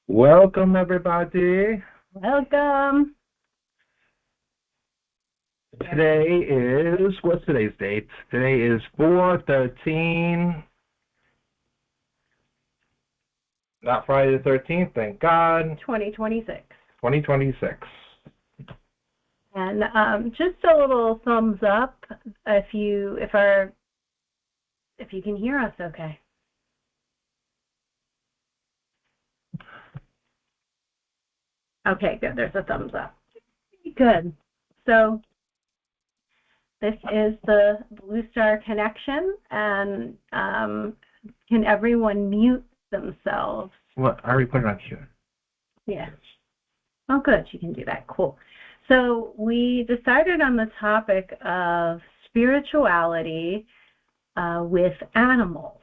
Welcome, everybody. Welcome. Today is, what's today's date? Today is 4/13, not Friday the 13th, thank God, 2026. 2026. And just a little thumbs up if you can hear us okay. Okay, good. There's a thumbs up. Good. So this is the Blue Star Connection, and can everyone mute themselves? What? I already put it on here. Yes. Oh, good. You can do that. Cool. So we decided on the topic of spirituality with animals.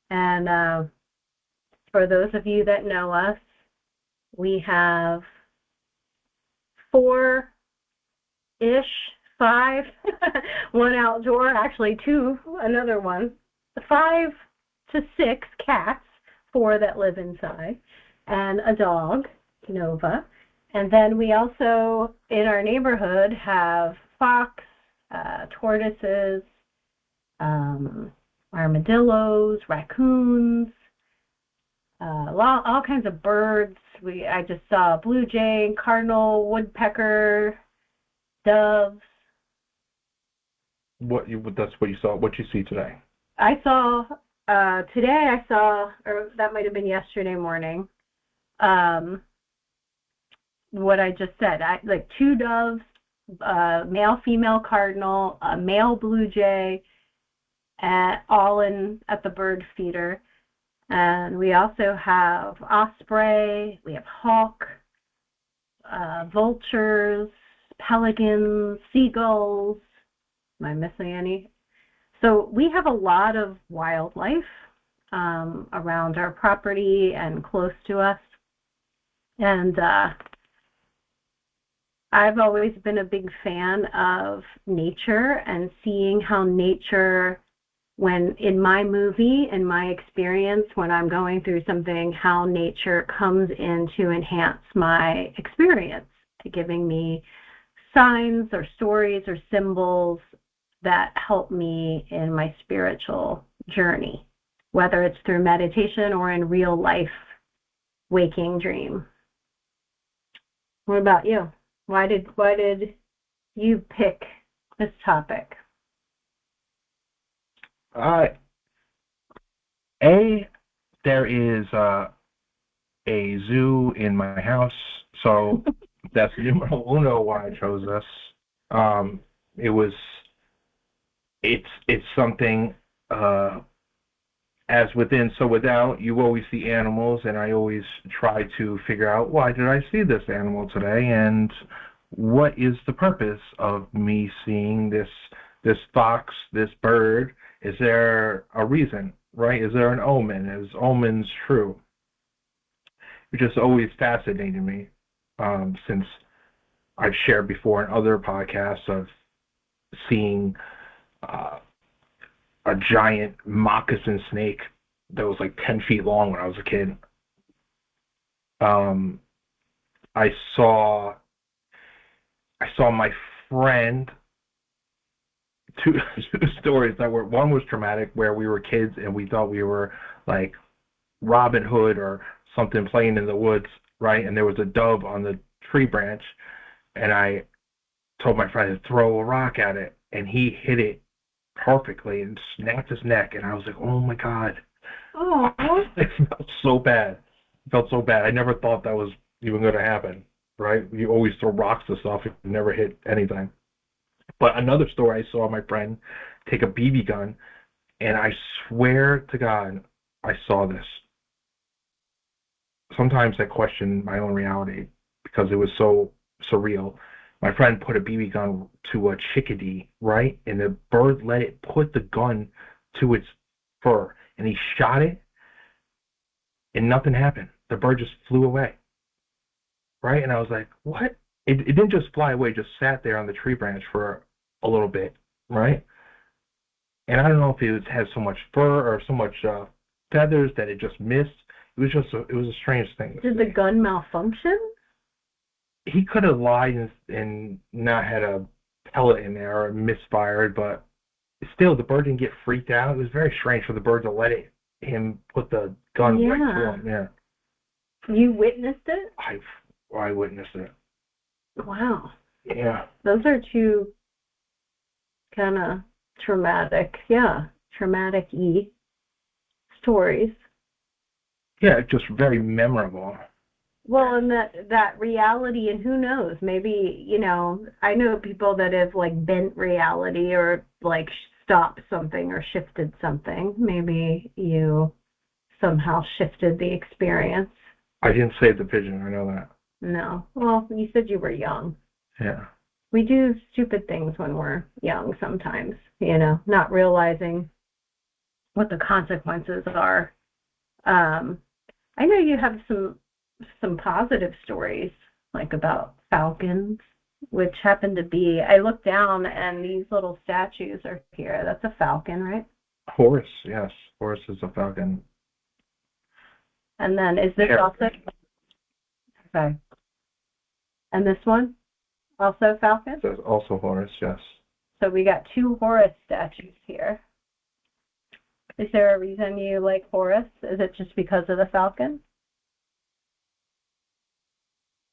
And for those of you that know us, we have 4-ish, 5, one outdoor, actually 2, another one, 5 to 6 cats, 4 that live inside, and a dog, Nova. And then we also, in our neighborhood, have fox, tortoises, armadillos, raccoons, all kinds of birds. I just saw a blue jay, cardinal, woodpecker, doves. That's what you saw. What you see today? Today, or that might have been yesterday morning, what I just said. Like 2 doves, male, female cardinal, a male blue jay, all at the bird feeder. And we also have osprey, we have hawk, vultures, pelicans, seagulls. Am I missing any? So we have a lot of wildlife around our property and close to us. And I've always been a big fan of nature and seeing how nature, when in my experience, when I'm going through something, how nature comes in to enhance my experience, giving me signs or stories or symbols that help me in my spiritual journey, whether it's through meditation or in real life waking dream. What about you? Why did you pick this topic? There is a zoo in my house, so that's numero uno why I chose this. It's something as within, so without. You always see animals, and I always try to figure out, why did I see this animal today, and what is the purpose of me seeing this fox, this bird? Is there a reason, right? Is there an omen? Is omens true? It just always fascinated me, since I've shared before in other podcasts of seeing a giant moccasin snake that was like 10 feet long when I was a kid. I saw my friend, two stories that were, one was traumatic, where we were kids and we thought we were like Robin Hood or something playing in the woods, right? And there was a dove on the tree branch, and I told my friend to throw a rock at it, and he hit it perfectly and snapped his neck, and I was like, oh my God. Oh. It felt so bad. I never thought that was even going to happen, right? You always throw rocks and stuff, you never hit anything. But another story, I saw my friend take a BB gun, and I swear to God, I saw this. Sometimes I question my own reality because it was so surreal. My friend put a BB gun to a chickadee, right? And the bird let it put the gun to its fur, and he shot it, and nothing happened. The bird just flew away, right? And I was like, what? It didn't just fly away, it just sat there on the tree branch for a little bit, right? And I don't know if it has so much fur or so much feathers that it just missed. it was a strange thing. Did the gun malfunction? He could have lied and not had a pellet in there or misfired, but still, the bird didn't get freaked out. It was very strange for the bird to let him put the gun right to him. Yeah. You witnessed it? I witnessed it. Wow. Yeah. Those are two kind of traumatic stories. Yeah, just very memorable. Well, and that reality, and who knows, maybe, I know people that have like bent reality or like stopped something or shifted something. Maybe you somehow shifted the experience. I didn't save the pigeon, I know that. No. Well, you said you were young. Yeah. We do stupid things when we're young sometimes, not realizing what the consequences are. I know you have some positive stories, like about falcons, which happen to be, I looked down and these little statues are here. That's a falcon, right? Horse, yes. Horse is a falcon. And then is this also? Okay. And this one? Also falcon? There's also Horus, yes. So we got two Horus statues here. Is there a reason you like Horus? Is it just because of the falcon?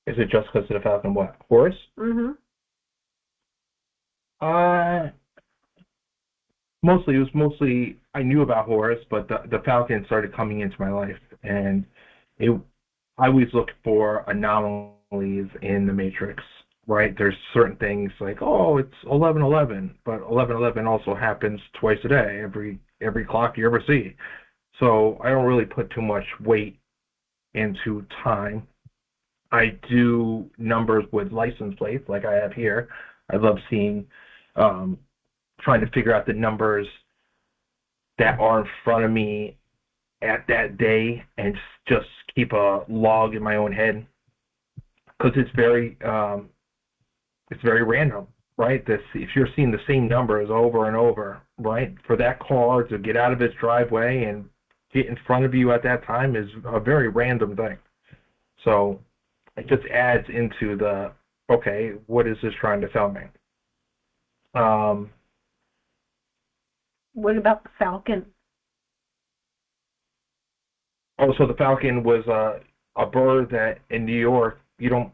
Is it just because of the falcon? What? Horus? Mm-hmm. It was mostly I knew about Horus, but the falcon started coming into my life, and I always looked for anomalies in the Matrix. Right? There's certain things like, oh, it's 11:11, but 11:11 also happens twice a day, every clock you ever see. So I don't really put too much weight into time. I do numbers with license plates, like I have here. I love seeing, trying to figure out the numbers that are in front of me at that day, and just keep a log in my own head, because it's very random, right? If you're seeing the same numbers over and over, right, for that car to get out of its driveway and get in front of you at that time is a very random thing. So it just adds into the, okay, what is this trying to tell me? What about the falcon? So the falcon was a bird that in New York you don't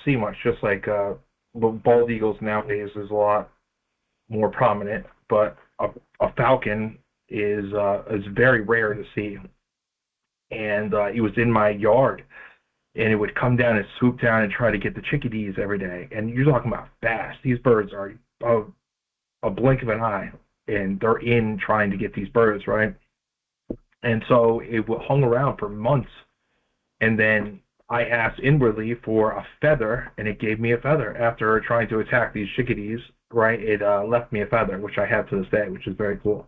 see much. Just like bald eagles nowadays is a lot more prominent, but a falcon is very rare to see. And it was in my yard, and it would come down and swoop down and try to get the chickadees every day. And you're talking about fast. These birds are a blink of an eye, and they're in trying to get these birds, right? And so it hung around for months, and then I asked inwardly for a feather, and it gave me a feather. After trying to attack these chickadees, right, it left me a feather, which I have to this day, which is very cool.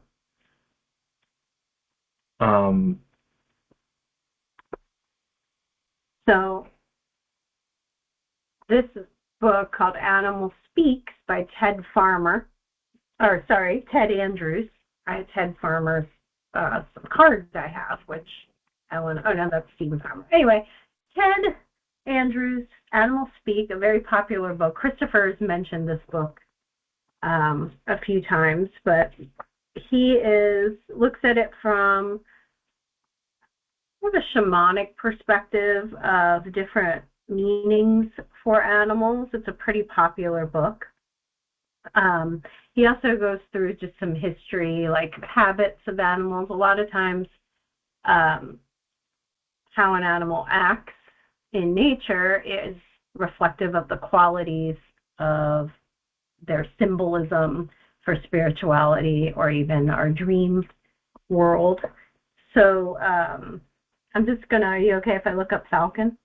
So this book called Animal Speaks by Ted Andrews. I had Ted Farmer's some cards I have, which oh no, that's Stephen Farmer. Anyway, Ted Andrews, Animal Speak, a very popular book. Christopher has mentioned this book a few times, but he looks at it from a shamanic perspective of different meanings for animals. It's a pretty popular book. He also goes through just some history, like habits of animals. A lot of times, how an animal acts in nature is reflective of the qualities of their symbolism for spirituality or even our dream world. So I'm just gonna, are you okay if I look up falcon?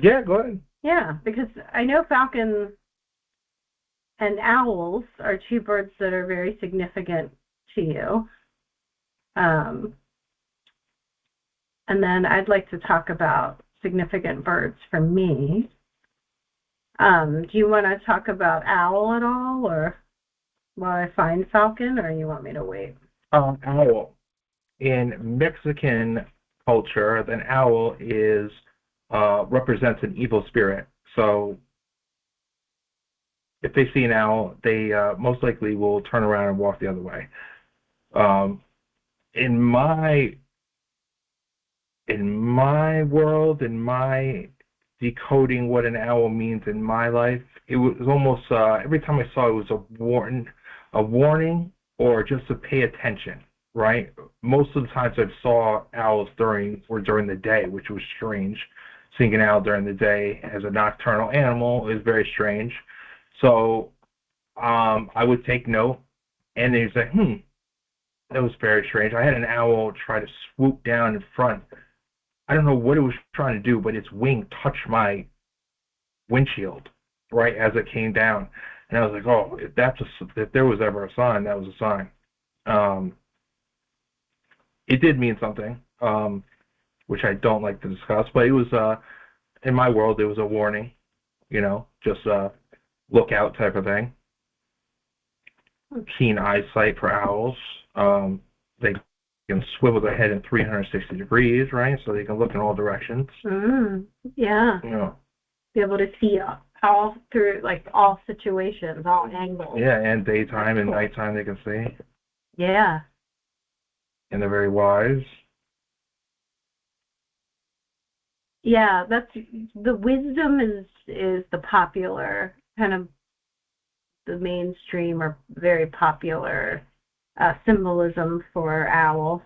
Yeah, go ahead. Yeah, because I know falcon and owls are two birds that are very significant to you. And then I'd like to talk about significant birds for me. Do you want to talk about owl at all, or while I find falcon, or you want me to wait? Owl. In Mexican culture, an owl is represents an evil spirit. So if they see an owl, they most likely will turn around and walk the other way. Um, in my world, in my decoding what an owl means in my life, it was almost every time I saw it was a warning, or just to pay attention. Right. Most of the times I saw owls during the day, which was strange. Seeing an owl during the day as a nocturnal animal is very strange. So I would take note, and they'd say, that was very strange. I had an owl try to swoop down in front. I don't know what it was trying to do, but its wing touched my windshield right as it came down. And I was like, oh, if there was ever a sign, that was a sign. It did mean something, which I don't like to discuss, but it was, in my world, it was a warning, just look out type of thing. Keen eyesight for owls. They can swivel their head in 360 degrees, right? So they can look in all directions. Yeah. Yeah. Be able to see all through, like, all situations, all angles. Yeah, and daytime and nighttime they can see. Yeah. And they're very wise. Yeah, that's the wisdom is the popular kind of the mainstream or very popular symbolism for owl.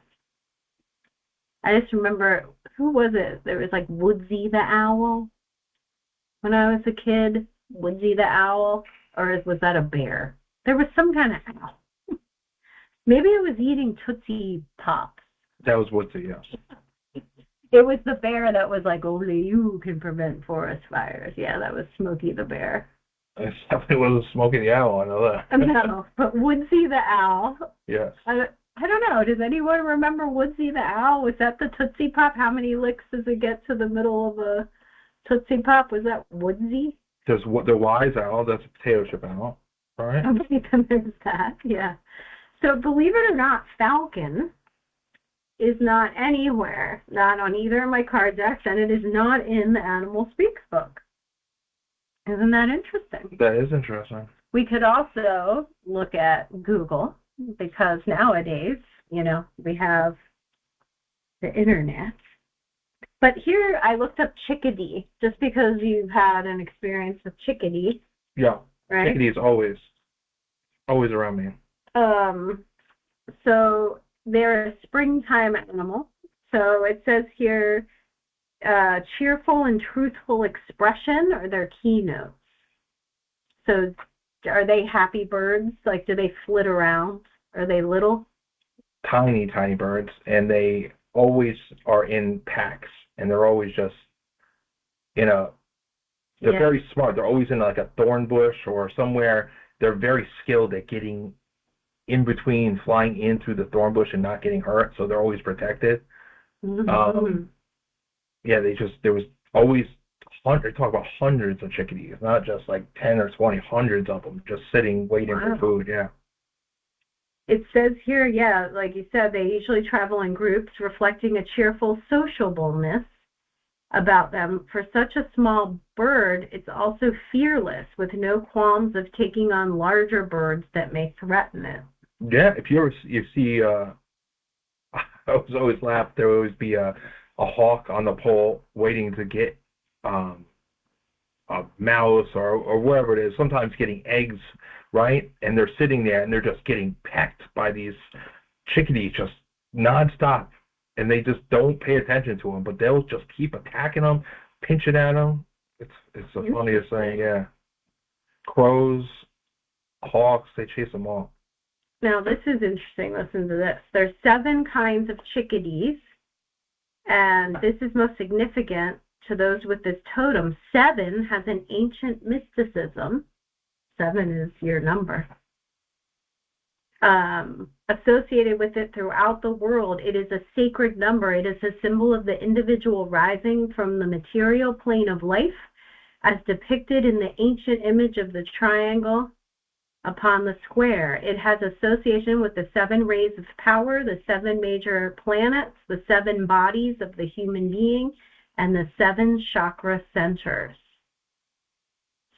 I just remember, who was it? There was like Woodsy the owl when I was a kid. Woodsy the owl, or was that a bear? There was some kind of owl. Maybe it was eating Tootsie Pops. That was Woodsy, yes. It was the bear that was like, only you can prevent forest fires. Yeah, that was Smokey the bear. It definitely wasn't Smokey the Owl, I know that. No, but Woodsy the owl. Yes. I don't know. Does anyone remember Woodsy the owl? Was that the Tootsie Pop? How many licks does it get to the middle of a Tootsie Pop? Was that Woodsy? There's the wise owl. That's a potato chip owl, right? Okay, then there's that. Yeah. So believe it or not, Falcon is not anywhere, not on either of my card decks, and it is not in the Animal Speaks book. Isn't that interesting? That is interesting. We could also look at Google, because nowadays, we have the internet. But here I looked up chickadee, just because you've had an experience with chickadee. Yeah. Right? Chickadee is always around me. So they're a springtime animal. So it says here, cheerful and truthful expression are their keynotes. So are they happy birds? Like, do they flit around? Are they little? Tiny, tiny birds, and they always are in packs, and they're always just, they're very smart. They're always in like a thorn bush or somewhere. They're very skilled at getting in between, flying in through the thorn bush and not getting hurt, so they're always protected. Mm-hmm. There was always talk about hundreds of chickadees, not just like 10 or 20, hundreds of them just sitting waiting for food. Yeah. It says here, like you said, they usually travel in groups, reflecting a cheerful sociableness about them. For such a small bird, it's also fearless, with no qualms of taking on larger birds that may threaten it. Yeah, if you see, I was always laugh. There would always be a hawk on the pole waiting to get a mouse or wherever it is. Sometimes getting eggs, right? And they're sitting there and they're just getting pecked by these chickadees just nonstop, and they just don't pay attention to them. But they'll just keep attacking them, pinching at them. It's the funniest thing. Yeah. Crows, hawks, they chase them all. Now, this is interesting. Listen to this. There's 7 kinds of chickadees, and this is most significant to those with this totem. 7 has an ancient mysticism. 7 is your number. Associated with it throughout the world. It is a sacred number. It is a symbol of the individual rising from the material plane of life, as depicted in the ancient image of the triangle upon the square. It has association with the 7 rays of power, the 7 major planets, the 7 bodies of the human being, and the 7 chakra centers.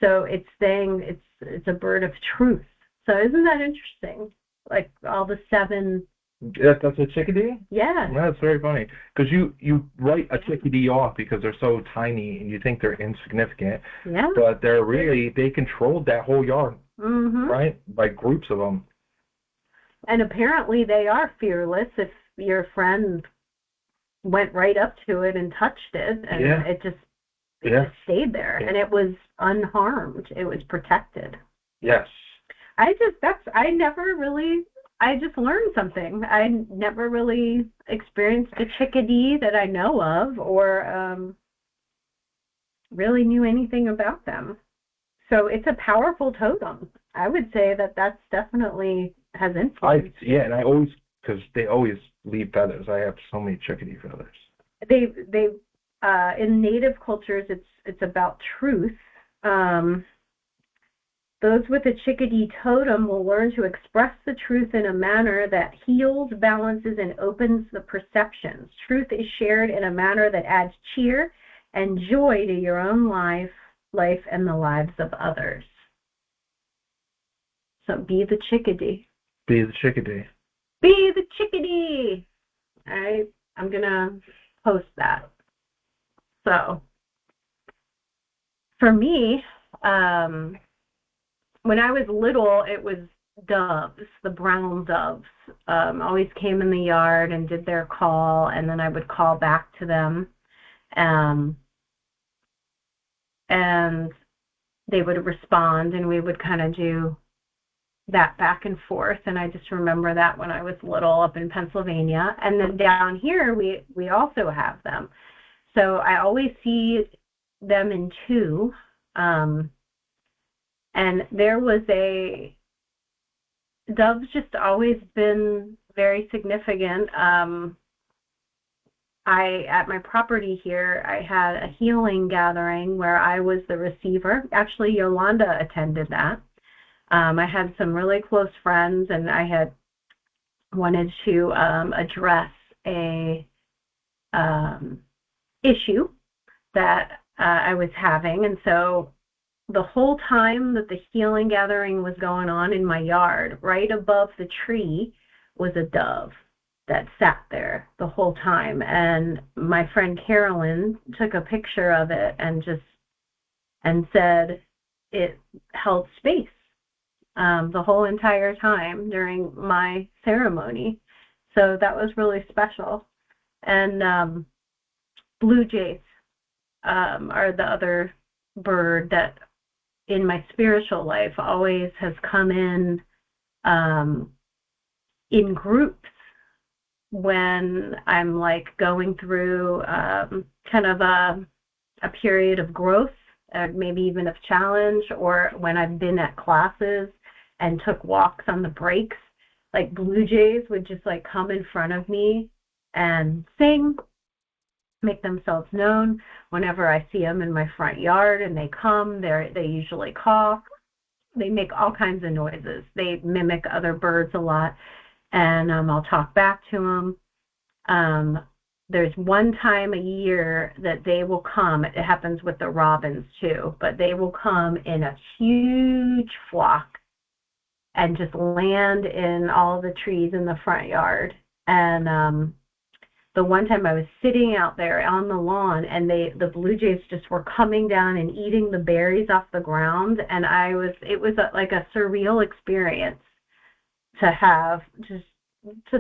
So it's saying it's a bird of truth. So isn't that interesting? Like all the 7. That's a chickadee? Yeah. That's very funny. Because you write a chickadee off because they're so tiny and you think they're insignificant. Yeah. But they're really, they controlled that whole yard, Mm-hmm. right? By groups of them. And apparently they are fearless if your friend went right up to it and touched it, and it just stayed there, and it was unharmed. It was protected. Yes. I just learned something. I never really experienced a chickadee that I know of, or really knew anything about them. So it's a powerful totem. I would say that's definitely has influence. And I always, because they always leave feathers. I have so many chickadee feathers. They in native cultures, it's about truth. Those with a chickadee totem will learn to express the truth in a manner that heals, balances, and opens the perceptions. Truth is shared in a manner that adds cheer and joy to your own life and the lives of others. So be the chickadee. Be the chickadee. Be the chickadee. I'm going to post that. So for me, when I was little, it was doves, the brown doves. Always came in the yard and did their call, and then I would call back to them. And they would respond, and we would kind of do that back and forth. And I just remember that when I was little up in Pennsylvania. And then down here, we also have them. So I always see them in 2. And there was dove's just always been very significant. At my property here, I had a healing gathering where I was the receiver. Actually, Yolanda attended that. I had some really close friends, and I had wanted to address a issue that I was having. And so the whole time that the healing gathering was going on in my yard, right above the tree was a dove that sat there the whole time. And my friend Carolyn took a picture of it and said it held space the whole entire time during my ceremony. So that was really special. And blue jays are the other bird that in my spiritual life always has come in groups when I'm like going through kind of a period of growth, maybe even of challenge, or when I've been at classes and took walks on the breaks. Like blue jays would just like come in front of me and sing, make themselves known. Whenever I see them in my front yard and they come, they usually call. They make all kinds of noises. They mimic other birds a lot, and I'll talk back to them. There's one time a year that they will come. It happens with the robins too, but they will come in a huge flock and just land in all the trees in the front yard. And the one time I was sitting out there on the lawn, and the blue jays just were coming down and eating the berries off the ground, and it was like a surreal experience to have for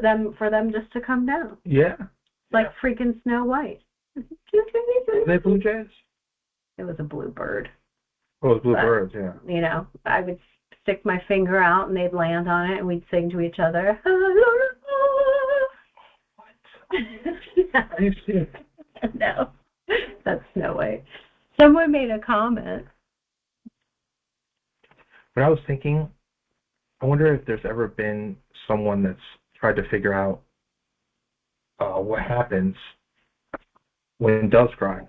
them just to come down. Yeah. Like freaking Snow White. Were they blue jays? It was a bluebird. Oh, it was bluebirds, yeah. You know, I would stick my finger out and they'd land on it and we'd sing to each other. Are you serious? No, that's Snow White. Someone made a comment. But I was thinking, I wonder if there's ever been someone that's tried to figure out what happens when doves cry.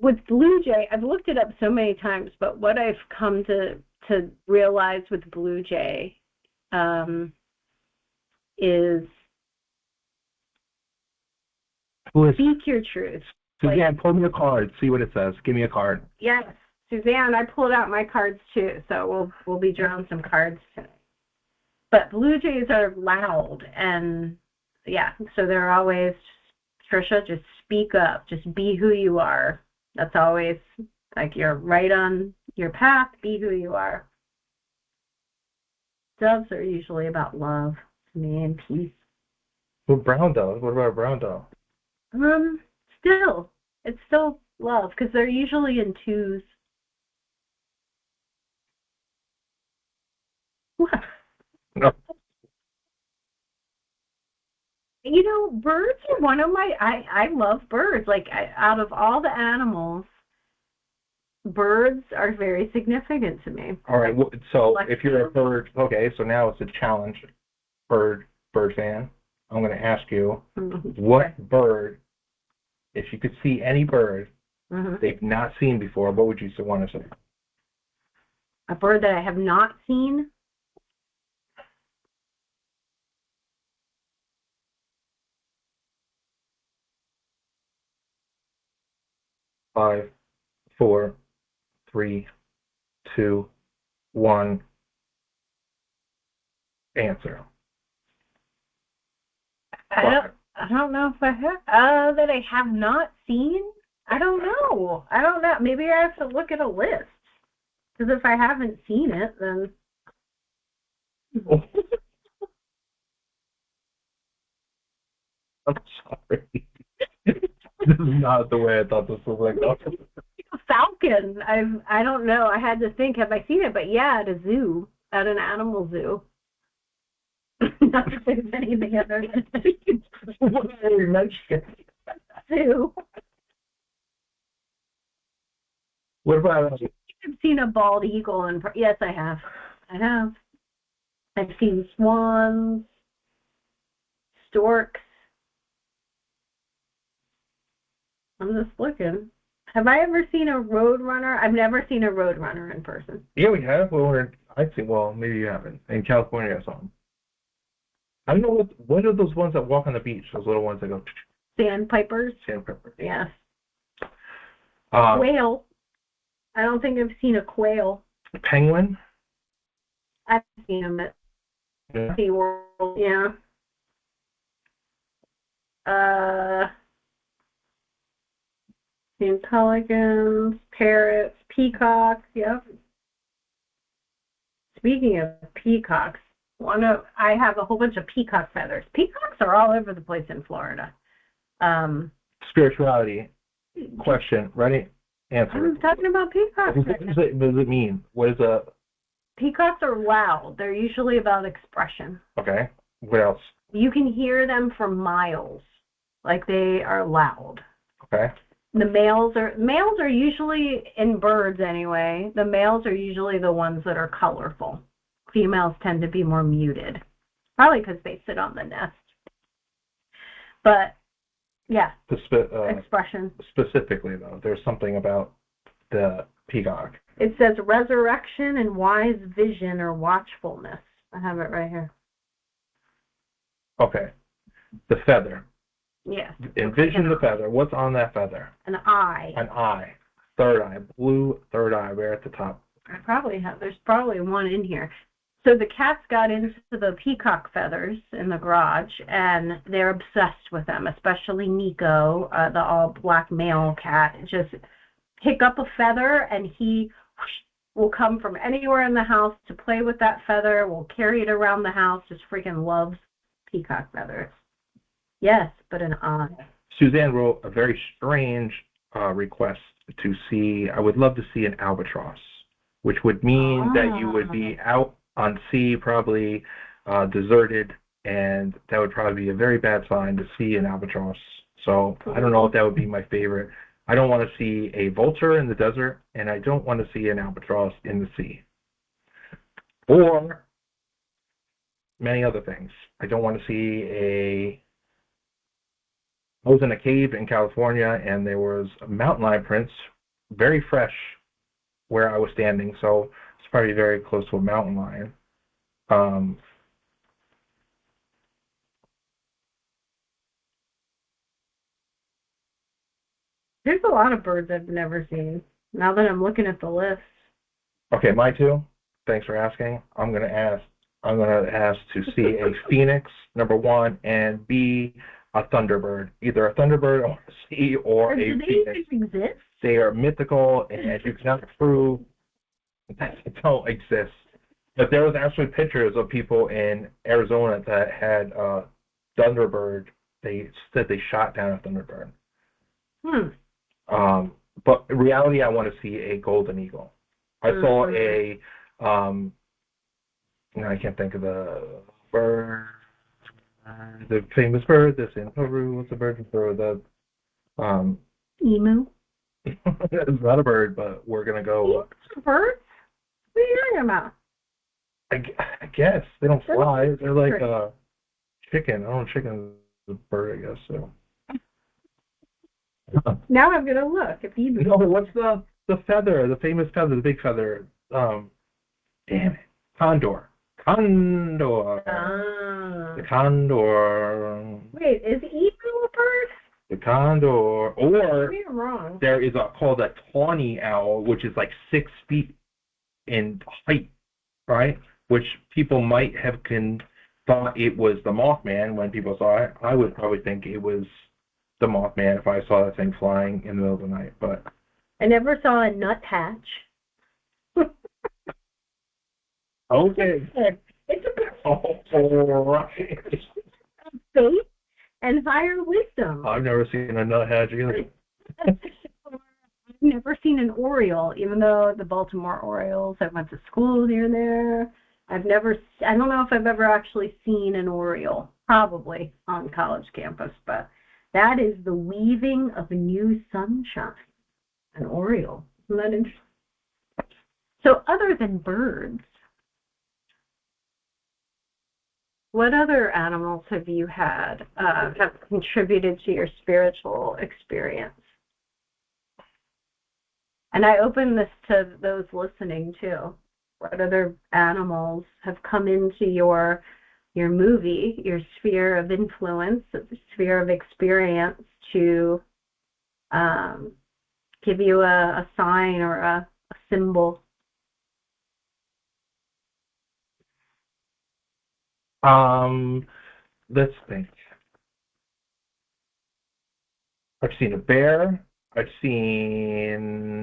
with blue jay, I've looked it up so many times, but what I've come to realize with blue jay is speak your truth. Suzanne, pull me a card. See what it says. Give me a card. Yes, Suzanne, I pulled out my cards too, so we'll be drawing some cards today. But blue jays are loud, and yeah, so they're always, Trisha, just speak up, just be who you are. That's always like you're right on your path. Be who you are. Doves are usually about love to me and peace. Well, brown doves. What about a brown dove? It's still love because they're usually in twos. No. You know, birds are one of my. I love birds. Like out of all the animals, birds are very significant to me. All right. So if you're a bird, okay. So now it's a challenge, bird fan. I'm going to ask you, what bird, if you could see any bird they've not seen before, what would you want to say? A bird that I have not seen? 5, 4, 3, 2, 1. Answer. I don't know if I have that I have not seen. I don't know. Maybe I have to look at a list. Because if I haven't seen it, then I'm sorry. This is not the way I thought this was going to go. Falcon. I don't know. I had to think. Have I seen it? But yeah, at a zoo, at an animal zoo. Not that there's anything other than zoo. What about? I've seen a bald eagle, and yes, I have. I've seen swans, storks. I'm just looking. Have I ever seen a roadrunner? I've never seen a roadrunner in person. Yeah, we have. Well, maybe you haven't. In California, I saw them. I don't know what are those ones that walk on the beach? Those little ones that go. Sandpipers. Sandpipers. Yes. Quail. I don't think I've seen a quail. A penguin. I've seen them at SeaWorld. Yeah. Seen pelicans, parrots, peacocks. Yep. Speaking of peacocks, I have a whole bunch of peacock feathers. Peacocks are all over the place in Florida. Spirituality. Question. Ready? Answer. I'm talking about peacocks. What does it mean? What is a... Peacocks are loud. They're usually about expression. Okay. What else? You can hear them for miles. Like they are loud. Okay. The males are usually, in birds anyway, the males are usually the ones that are colorful. Females tend to be more muted. Probably because they sit on the nest. But, yeah, expression. Specifically, though, there's something about the peacock. It says resurrection and wise vision or watchfulness. I have it right here. Okay. The feather. Yes. Envision the feather. What's on that feather? An eye. An eye. Third eye. Blue third eye right at the top. There's probably one in here. So the cats got into the peacock feathers in the garage, and they're obsessed with them, especially Nico, the all-black male cat. Just pick up a feather, and he will come from anywhere in the house to play with that feather, will carry it around the house, just freaking loves peacock feathers. Yes, but an eye. Suzanne wrote a very strange request to see. I would love to see an albatross, which would mean that you would be out on sea, probably deserted, and that would probably be a very bad sign to see an albatross. So I don't know if that would be my favorite. I don't want to see a vulture in the desert, and I don't want to see an albatross in the sea. Or many other things. I don't want to see I was in a cave in California, and there was mountain lion prints very fresh where I was standing, so it's probably very close to a mountain lion. Um, There's a lot of birds I've never seen. Now that I'm looking at the list. okay, my two. Thanks for asking. I'm gonna ask to see a phoenix, number one, and B, a thunderbird. Either a thunderbird I want to see or Do a they phoenix. even exist? They are mythical, and you cannot prove that they don't exist. But there was actually pictures of people in Arizona that had thunderbird. They said they shot down a thunderbird. Hmm. Um, but in reality, I want to see a golden eagle. I saw a, no, I can't think of the bird, the famous bird that's in Peru. What's the bird in Peru? Emu. It's not a bird, but we're gonna go. Emus are birds? What are you talking about? I guess they don't fly. They're like chicken. I don't know, chicken is a bird, I guess. So. Now I'm gonna look at emu. No, what's the feather? The famous feather, the big feather. Damn it, condor. Condor. The condor. Wait, is emu a bird? The condor. Or Maybe I'm wrong. there is called a tawny owl, which is like 6 feet in height, right? Which people might have thought it was the Mothman when people saw it. I would probably think it was the Mothman if I saw that thing flying in the middle of the night. But I never saw a nuthatch. okay. It's a bit All right. faith and higher wisdom. I've never seen a nuthatch either. I've never seen an oriole, even though the Baltimore Orioles, I went to school near there. I don't know if I've ever actually seen an oriole, probably on college campus, but that is the weaving of new sunshine, an oriole. Isn't that interesting? So other than birds, what other animals have you had have contributed to your spiritual experience? And I open this to those listening too. What other animals have come into your movie, your sphere of influence, sphere of experience to give you a sign or a symbol? Let's think. I've seen a bear. I've seen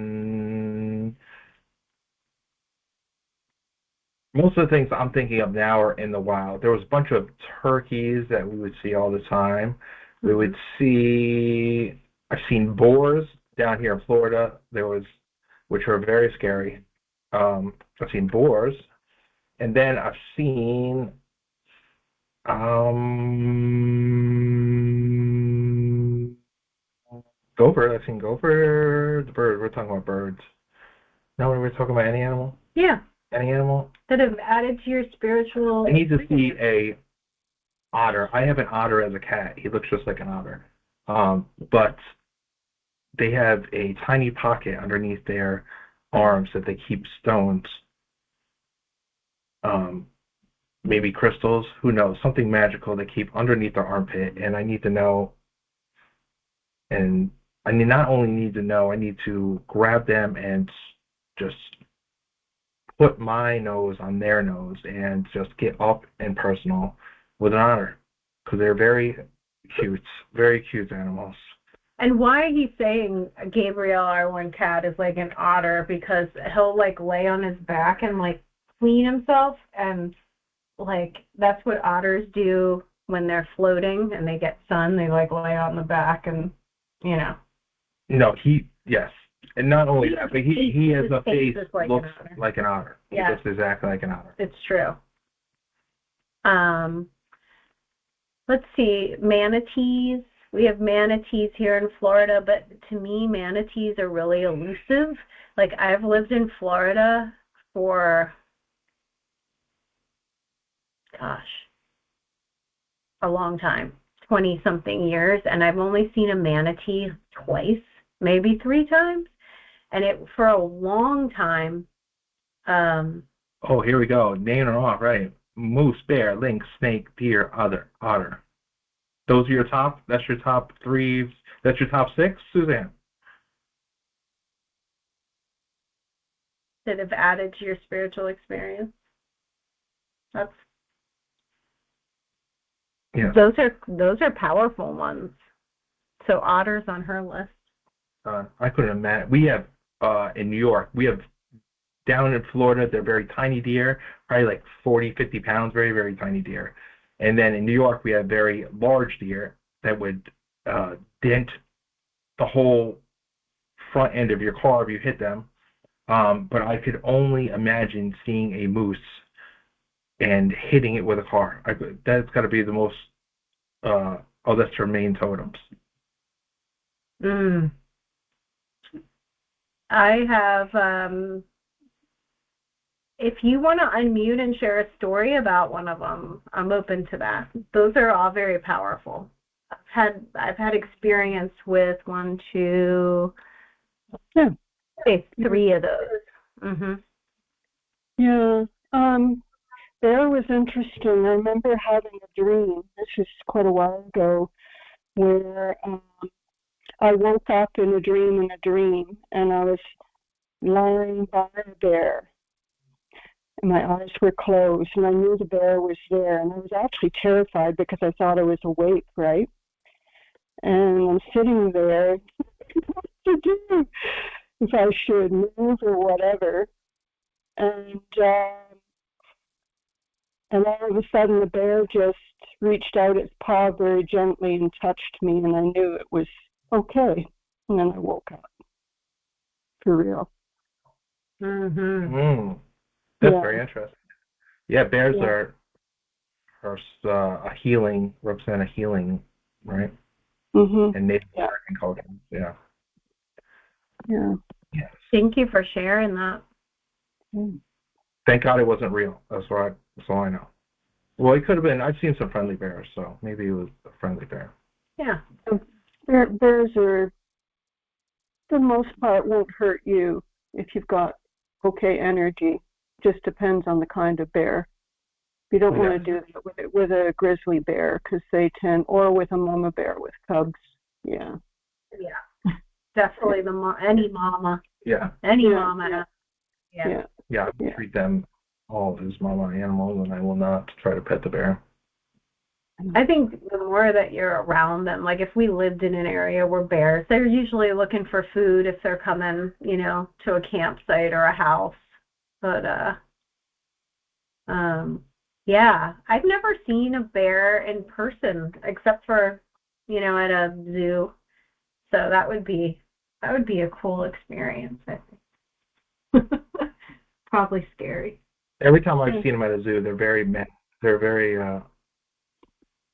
most of the things I'm thinking of now are in the wild. There was a bunch of turkeys that we would see all the time. We would see. I've seen boars down here in Florida. Which were very scary. I've seen boars, and then I've seen gopher. I've seen gopher. The bird. We're talking about birds. Now we're talking about any animal. Yeah. Any animal that have added to your spiritual. I need to see a otter. I have an otter as a cat. He looks just like an otter. But they have a tiny pocket underneath their arms that they keep stones. Maybe crystals, who knows, something magical they keep underneath their armpit, and I need to know, and I not only need to know, I need to grab them and just put my nose on their nose and just get up and personal with an otter, because they're very cute animals. And why he's saying Gabriel, our one cat, is like an otter, because he'll like lay on his back and like clean himself, and like that's what otters do when they're floating and they get sun. They like lay on the back and No, yes. And not only that, but he has a face that looks like an otter. Yeah. He looks exactly like an otter. It's true. Let's see, manatees. We have manatees here in Florida, but to me, manatees are really elusive. Like, I've lived in Florida for, a long time, 20-something years, and I've only seen a manatee twice, maybe 3 times. And it for a long time, oh, here we go. Name them off, right? Moose, bear, lynx, snake, deer, otter. Those are your top. That's your top 3. That's your top 6, Suzanne. that have added to your spiritual experience. That's Yes. Those are powerful ones. So otter's on her list. I couldn't imagine. We have in New York. We have down in Florida. They're very tiny deer, probably like 40, 50 pounds. Very, very tiny deer. And then in New York, we have very large deer that would dent the whole front end of your car if you hit them. But I could only imagine seeing a moose and hitting it with a car. That's got to be the most. That's her main totems. I have. If you want to unmute and share a story about one of them, I'm open to that. Those are all very powerful. I've had experience with 1, 2, 3 of those. Yeah. Bear was interesting. I remember having a dream, this was quite a while ago, where I woke up in a dream, and I was lying by a bear. And my eyes were closed, and I knew the bear was there. And I was actually terrified because I thought I was awake, right? And I'm sitting there, what to do? If I should move or whatever. And all of a sudden, the bear just reached out its paw very gently and touched me, and I knew it was okay. And then I woke up. For real. That's very interesting. Yeah, bears are a healing, represent a healing, right? And Native American culture. Yeah. Yes. Thank you for sharing that. Thank God it wasn't real. That's all I know. Well, it could have been. I've seen some friendly bears, so maybe it was a friendly bear. Yeah. Bears are, for the most part, won't hurt you if you've got okay energy. Just depends on the kind of bear. You don't want to do that with a grizzly bear because they tend, or with a mama bear with cubs. Yeah. Yeah. Definitely any mama. Yeah. Any mama. Yeah. I would treat them all as mama animals, and I will not try to pet the bear. I think the more that you're around them, like if we lived in an area where bears, they're usually looking for food if they're coming, to a campsite or a house. But yeah, I've never seen a bear in person except for, at a zoo. So that would be a cool experience, I think. Probably scary. Every time I've seen them at a zoo, they're very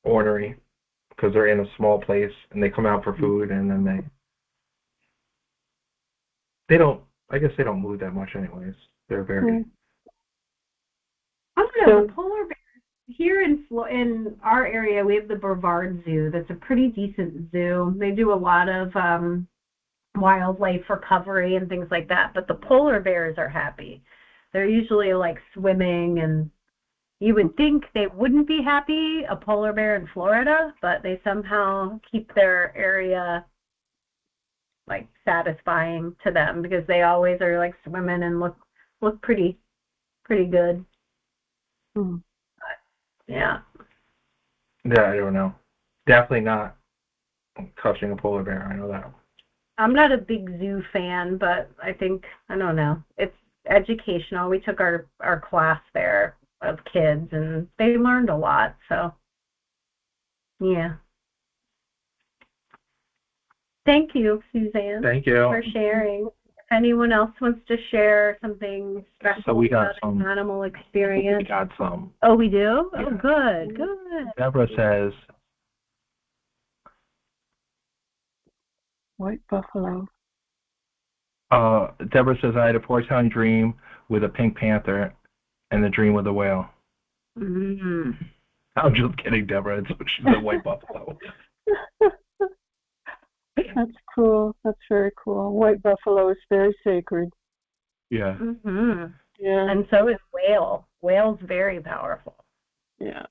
ornery because they're in a small place and they come out for food, and then they don't. I guess they don't move that much, anyways. They're very. I don't know. The polar bears here in our area, we have the Brevard Zoo. That's a pretty decent zoo. They do a lot of wildlife recovery and things like that. But the polar bears are happy. They're usually like swimming, and you would think they wouldn't be happy, a polar bear in Florida, but they somehow keep their area like satisfying to them because they always are like swimming and look pretty good. But, yeah. Yeah, I don't know. Definitely not touching a polar bear. I know that. I'm not a big zoo fan, but I don't know. It's educational. We took our class there of kids, and they learned a lot. So, yeah. Thank you, Suzanne. Thank you for sharing. If anyone else wants to share something special about an animal experience, we got some. Oh, we do? Yeah. Oh, good. Deborah says, White buffalo. Deborah says, I had a foretelling dream with a pink panther and the dream with a whale. I'm just kidding, Deborah. She's a white buffalo. That's cool. That's very cool. White buffalo is very sacred. Yeah. Mhm. Yeah. And so is whale. Whale's very powerful. Yeah.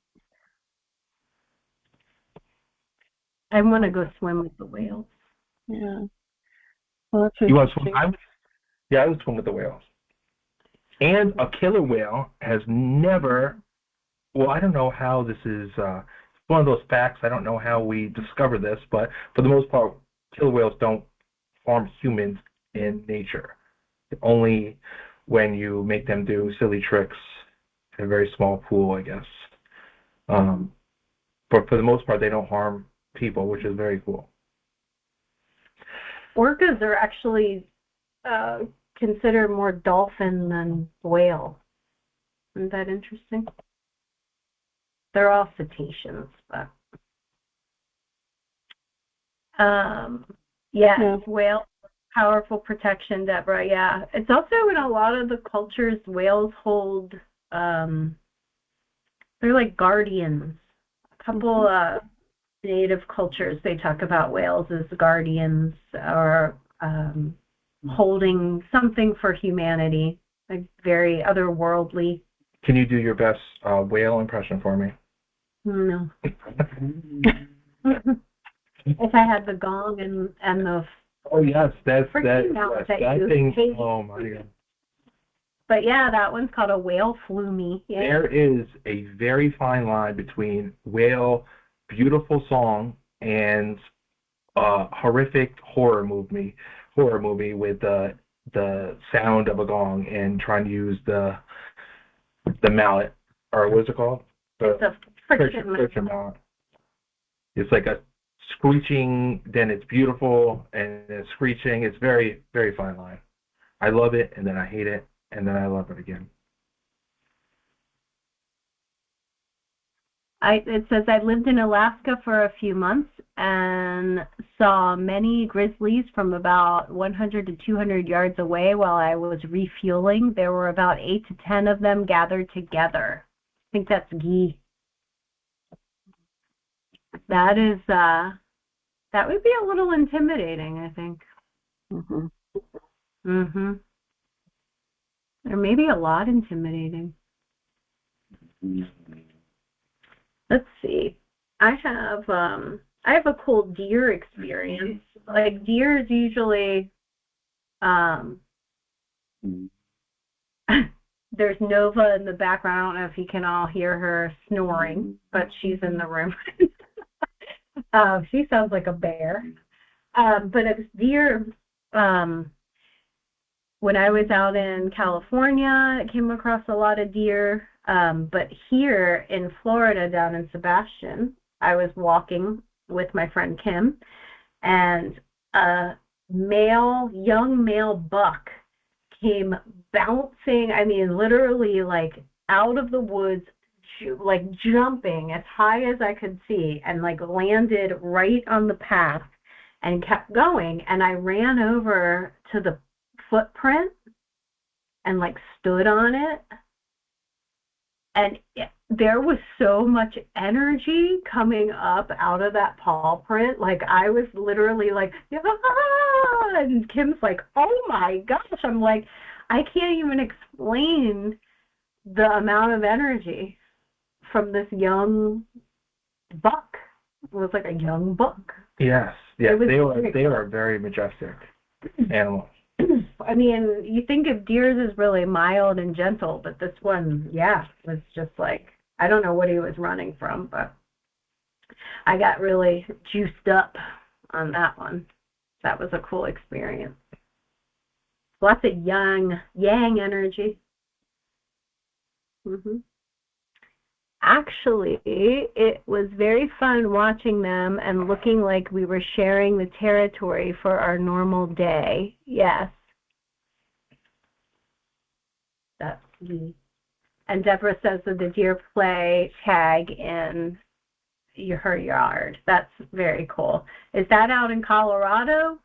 I want to go swim with the whales. Yeah. Well, that's You want to swim? interesting. I would swim with the whales. And a killer whale has never. Well, I don't know how this is. One of those facts. I don't know how we discover this, but for the most part, killer whales don't harm humans in nature. Only when you make them do silly tricks in a very small pool, I guess. But for the most part, they don't harm people, which is very cool. Orcas are actually considered more dolphin than whale. Isn't that interesting? They're all cetaceans, but Yeah. whale, powerful protection, Deborah. Yeah, it's also in a lot of the cultures, whales hold. They're like guardians. A couple native cultures, they talk about whales as guardians or holding something for humanity, like very otherworldly. Can you do your best whale impression for me? No. If I had the gong and the Oh yes, that thing. Hey. Oh my god. But yeah, that one's called a whale flume. Yeah. There is a very fine line between whale, beautiful song, and horrific horror movie with the sound of a gong and trying to use the mallet, or what's it called? It's a friction mallet. It's like a screeching, then it's beautiful, and it's screeching. It's very, very fine line. I love it, and then I hate it, and then I love it again. It says I lived in Alaska for a few months and saw many grizzlies from about 100 to 200 yards away while I was refueling. There were about 8 to 10 of them gathered together. I think that's ghee. That is, that would be a little intimidating, I think. Or maybe a lot intimidating. Let's see. I have a cool deer experience. Like deer is usually there's Nova in the background. I don't know if you can all hear her snoring, but she's in the room. She sounds like a bear. But it's deer. When I was out in California, I came across a lot of deer. But here in Florida, down in Sebastian, I was walking with my friend Kim, and a young male buck came bouncing, I mean, literally like out of the woods, like jumping as high as I could see, and like landed right on the path and kept going. And I ran over to the footprint and like stood on it. And there was so much energy coming up out of that paw print. Like I was literally like, ah! And Kim's like, oh my gosh. I'm like, I can't even explain the amount of energy from this young buck. It was like a young buck. Yes. They are very majestic animals. I mean, you think of deers as really mild and gentle, but this one, was just like, I don't know what he was running from, but I got really juiced up on that one. That was a cool experience. Lots of yang energy. Actually, it was very fun watching them and looking like we were sharing the territory for our normal day. Yes. That's me. And Deborah says that the deer play tag in her yard. That's very cool. Is that out in Colorado?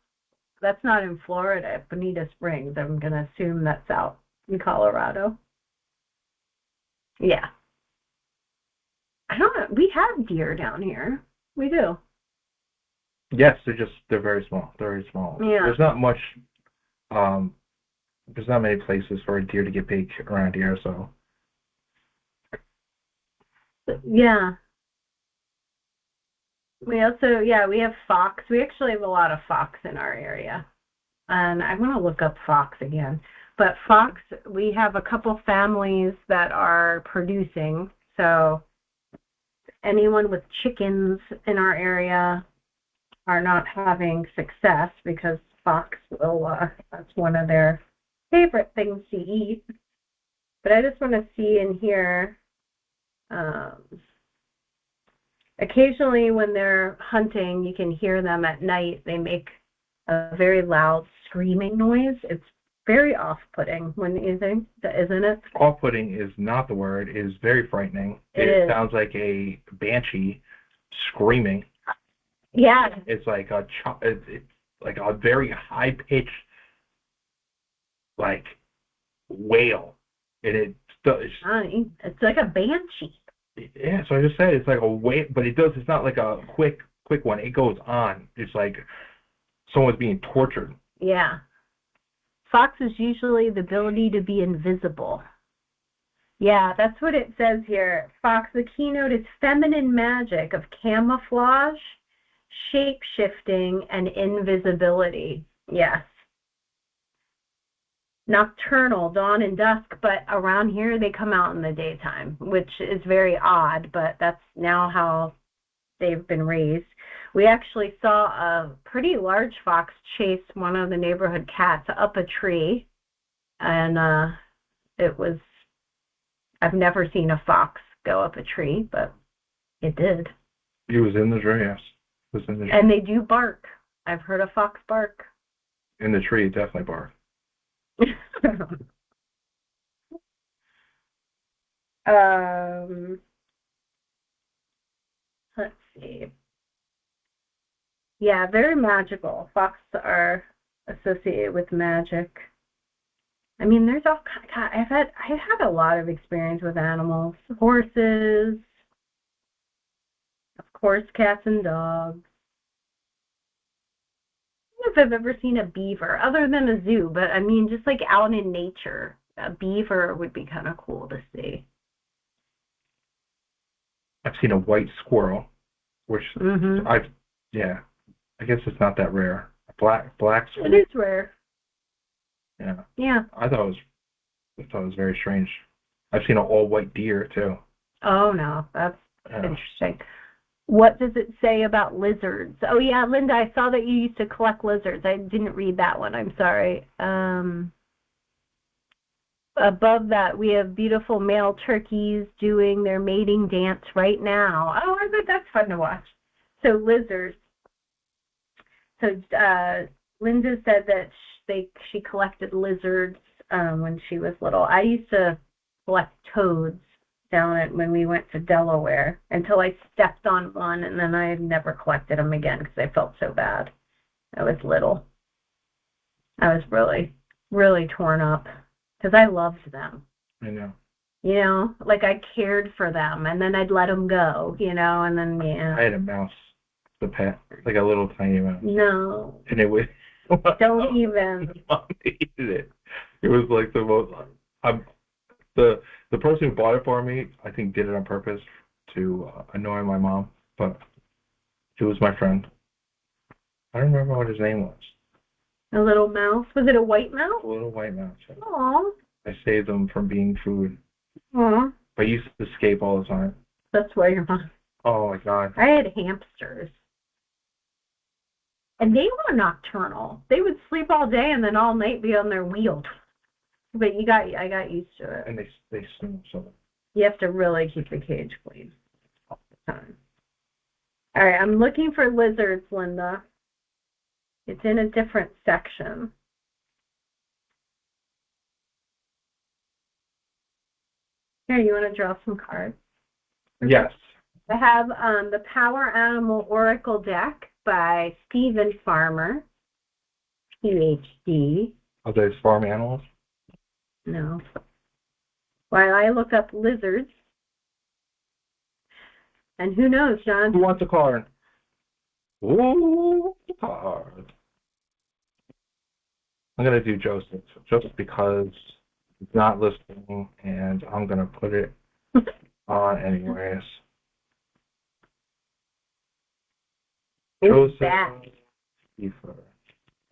That's not in Florida, Bonita Springs. I'm going to assume that's out in Colorado. Yeah. I don't know. We have deer down here. We do. Yes, they're very small. They're very small. Yeah. There's not much. There's not many places for a deer to get big around here, so. Yeah. We have fox. We actually have a lot of fox in our area. And I want to look up fox again. But fox, we have a couple families that are producing. So anyone with chickens in our area are not having success because fox will, that's one of their favorite things to eat. But I just want to see in here, occasionally when they're hunting, you can hear them at night. They make a very loud screaming noise. It's very off-putting when you think, isn't it? Off-putting is not the word. It is very frightening. It sounds like a banshee screaming. Yeah. It's like it's like a very high-pitched like wail, and it's like a banshee. Yeah, so I just said it's like a wail, but it's not like a quick one. It goes on. It's like someone's being tortured. Yeah. Fox is usually the ability to be invisible. Yeah, that's what it says here. Fox, the keynote is feminine magic of camouflage, shape-shifting, and invisibility. Yes. Nocturnal, dawn and dusk, but around here they come out in the daytime, which is very odd, but that's now how they've been raised. We actually saw a pretty large fox chase one of the neighborhood cats up a tree, and I've never seen a fox go up a tree, but it did. It was in the tree, yes. It was in the tree. And they do bark. I've heard a fox bark. In the tree, it definitely barked. Let's see. Yeah, very magical. Foxes are associated with magic. I mean, there's all kind. I've had a lot of experience with animals. Horses, of course, cats and dogs. I don't know if I've ever seen a beaver, other than a zoo, but I mean, just like out in nature, a beaver would be kind of cool to see. I've seen a white squirrel, which I guess it's not that rare. A black squirrel. It is rare. Yeah. Yeah. I thought it was very strange. I've seen an all-white deer too. Oh no, that's interesting. What does it say about lizards? Oh yeah, Linda, I saw that you used to collect lizards. I didn't read that one. I'm sorry. Above that, we have beautiful male turkeys doing their mating dance right now. Oh, I bet that's fun to watch. So lizards. So Linda said that she collected lizards when she was little. I used to collect toads when we went to Delaware until I stepped on one, and then I never collected them again because I felt so bad. I was little. I was really, really torn up because I loved them. I know. You know, like I cared for them, and then I'd let them go, you know, and then, yeah. I had a mouse, the pet, like a little tiny mouse. No. And it was... Don't even. Mom hated it. It was like the most... The person who bought it for me, I think, did it on purpose to annoy my mom, but he was my friend. I don't remember what his name was. A little mouse? Was it a white mouse? A little white mouse. Aww. I saved them from being food. Aww. But I used to escape all the time. That's why your mom... Oh, my God. I had hamsters. And they were nocturnal. They would sleep all day and then all night be on their wheel. But I got used to it. And they smell so. You have to really keep the cage clean all the time. All right, I'm looking for lizards, Linda. It's in a different section. Here, you want to draw some cards? Yes. I have the Power Animal Oracle deck by Stephen Farmer, PhD. Are those farm animals? No. While I look up lizards. And who knows, John? Who wants a card? Ooh, card. I'm going to do Joseph just because he's not listening, and I'm going to put it on anyways. Joseph. Bat.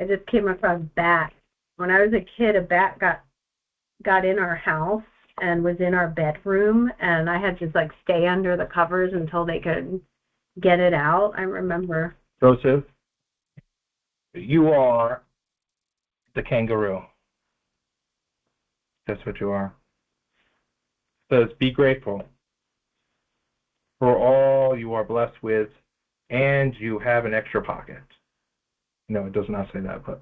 I just came across bat. When I was a kid, a bat got in our house and was in our bedroom, and I had to like stay under the covers until they could get it out. I remember. Joseph, you are the kangaroo. That's what you are. It says, be grateful for all you are blessed with, and you have an extra pocket. No, it does not say that, but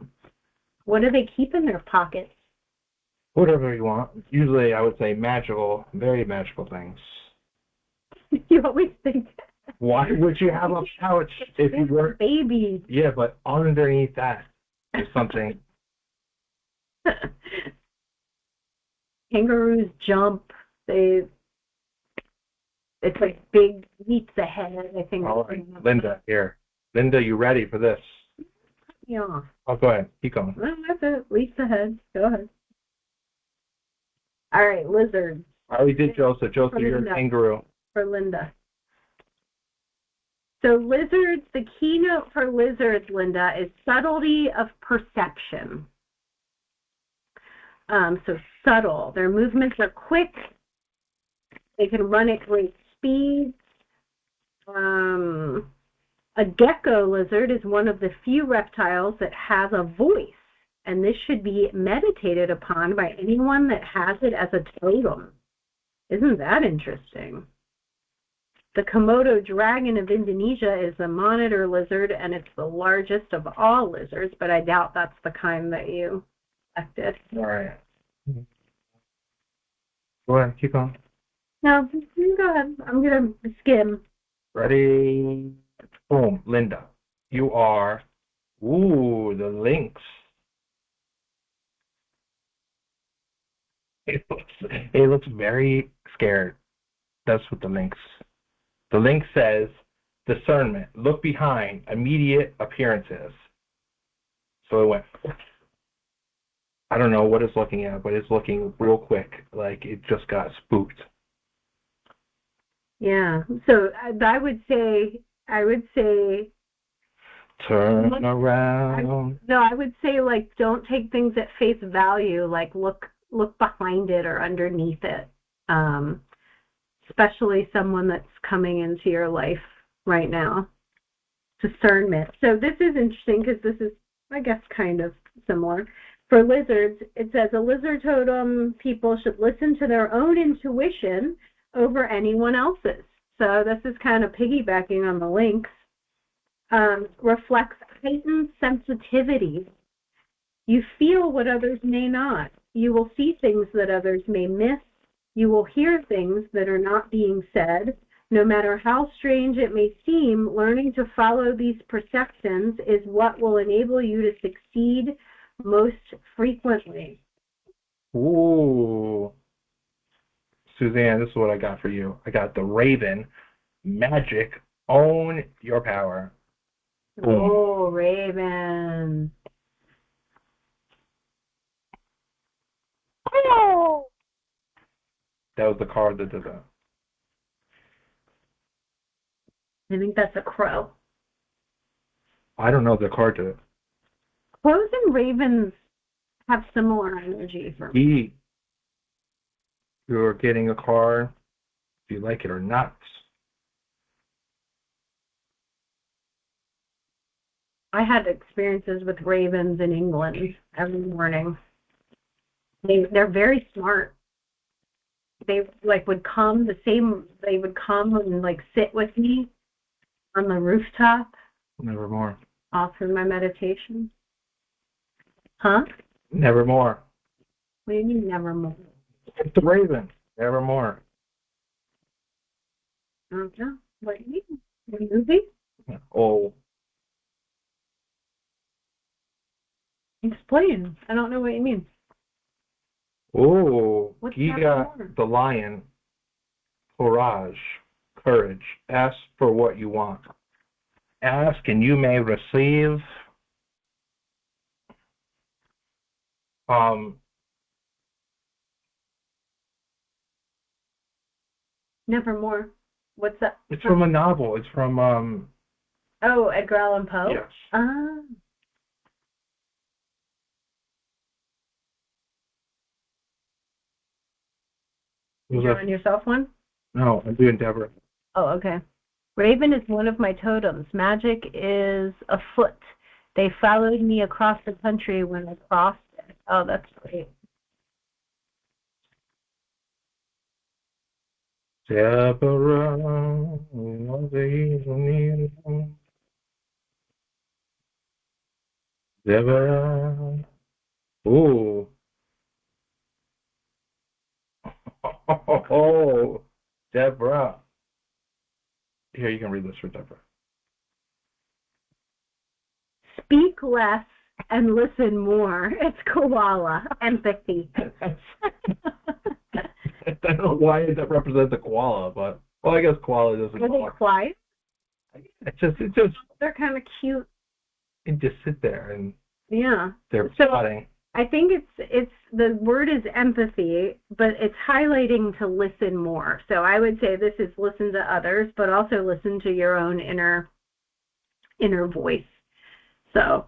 what do they keep in their pockets? Whatever you want. Usually, I would say magical, very magical things. You always think. Why would you have a pouch if you were babies? Yeah, but underneath that is something. Kangaroos jump. It's like big leaps ahead. I think. All right, Linda, here. Linda, you ready for this? Yeah. Oh, go ahead. Keep going. Well, that's it. Leaps ahead. Go ahead. All right, lizards. I already did Joseph. Joseph, you're a kangaroo. For Linda. So lizards, the keynote for lizards, Linda, is subtlety of perception. So subtle. Their movements are quick. They can run at great speeds. A gecko lizard is one of the few reptiles that has a voice, and this should be meditated upon by anyone that has it as a totem. Isn't that interesting? The Komodo dragon of Indonesia is a monitor lizard, and it's the largest of all lizards, but I doubt that's the kind that you selected. All right. Go ahead. Keep going. No, go ahead. I'm going to skim. Ready? Boom. Linda, you are, the lynx. It looks very scared. That's what the lynx. The lynx says, discernment, look behind, immediate appearances. So it went, I don't know what it's looking at, but it's looking real quick, like it just got spooked. Yeah. So I would say turn around. I would say like don't take things at face value, like look behind it or underneath it. Especially someone that's coming into your life right now. Discernment. So this is interesting because this is, I guess, kind of similar. For lizards, it says a lizard totem people should listen to their own intuition over anyone else's. So this is kind of piggybacking on the lynx. Reflects heightened sensitivity. You feel what others may not. You will see things that others may miss. You will hear things that are not being said. No matter how strange it may seem, learning to follow these perceptions is what will enable you to succeed most frequently. Ooh. Suzanne, this is what I got for you. I got the Raven, magic, own your power. Boom. Oh, Raven. Oh! That was the card that did that. I think that's a crow. I don't know if the card did it. Crows and ravens have similar energy for me. You're getting a card, if you like it or not. I had experiences with ravens in England every morning. They're very smart. They would come and like sit with me on the rooftop. Nevermore. All through my meditation. Huh? Nevermore. What do you mean nevermore? It's the Raven. Nevermore. I don't know. What do you mean? The movie? Oh. Explain. I don't know what you mean. Oh. What's He got the lion. Courage. Ask for what you want. Ask and you may receive. Um, Nevermore. What's that? it's from a novel. It's from Oh, Edgar Allan Poe? yes. Ah. You drawing yourself one? No, I'm doing Deborah. Oh, okay. Raven is one of my totems. Magic is afoot. They followed me across the country when I crossed it. Oh, that's great. Deborah, Deborah. Ooh. Oh, Deborah. Here, you can read this for Deborah. Speak less and listen more. It's koala. Empathy. I don't know why that represents a koala, but well, I guess koala doesn't. Are they quiet? It just They're kind of cute. and just sit there and Yeah. they're So plotting. I think it's the word is empathy, but it's highlighting to listen more. So I would say this is listen to others, but also listen to your own inner voice. So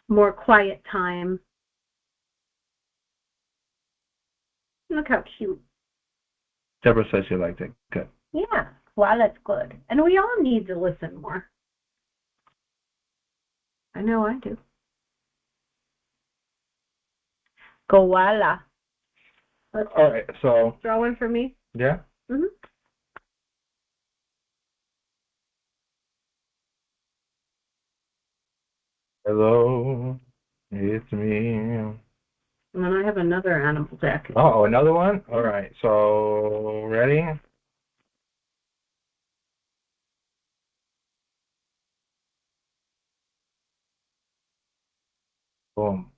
more quiet time. Look how cute. Deborah says she liked it. Good. Yeah, well, that's good. And we all need to listen more. I know I do. Koala. All right, so Draw one for me. yeah. Mhm. Hello, it's me. And then I have another animal deck. Oh, another one? All right, so ready? Boom.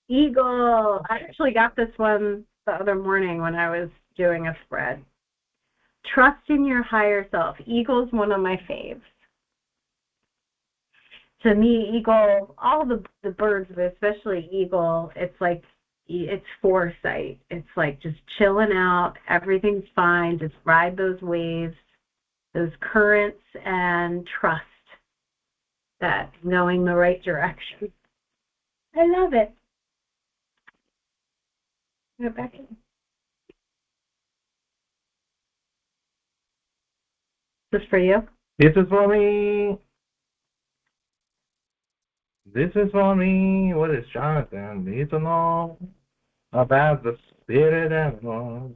Eagle. I actually got this one the other morning when I was doing a spread. Trust in your higher self. Eagle's one of my faves. To me, eagle, all the birds, but especially eagle, it's like it's foresight. It's like just chilling out. Everything's fine. Just ride those waves, those currents, and trust that going the right direction. I love it. Go back in. This for you? This is for me. This is for me. What is Jonathan need to know about the spirit animals?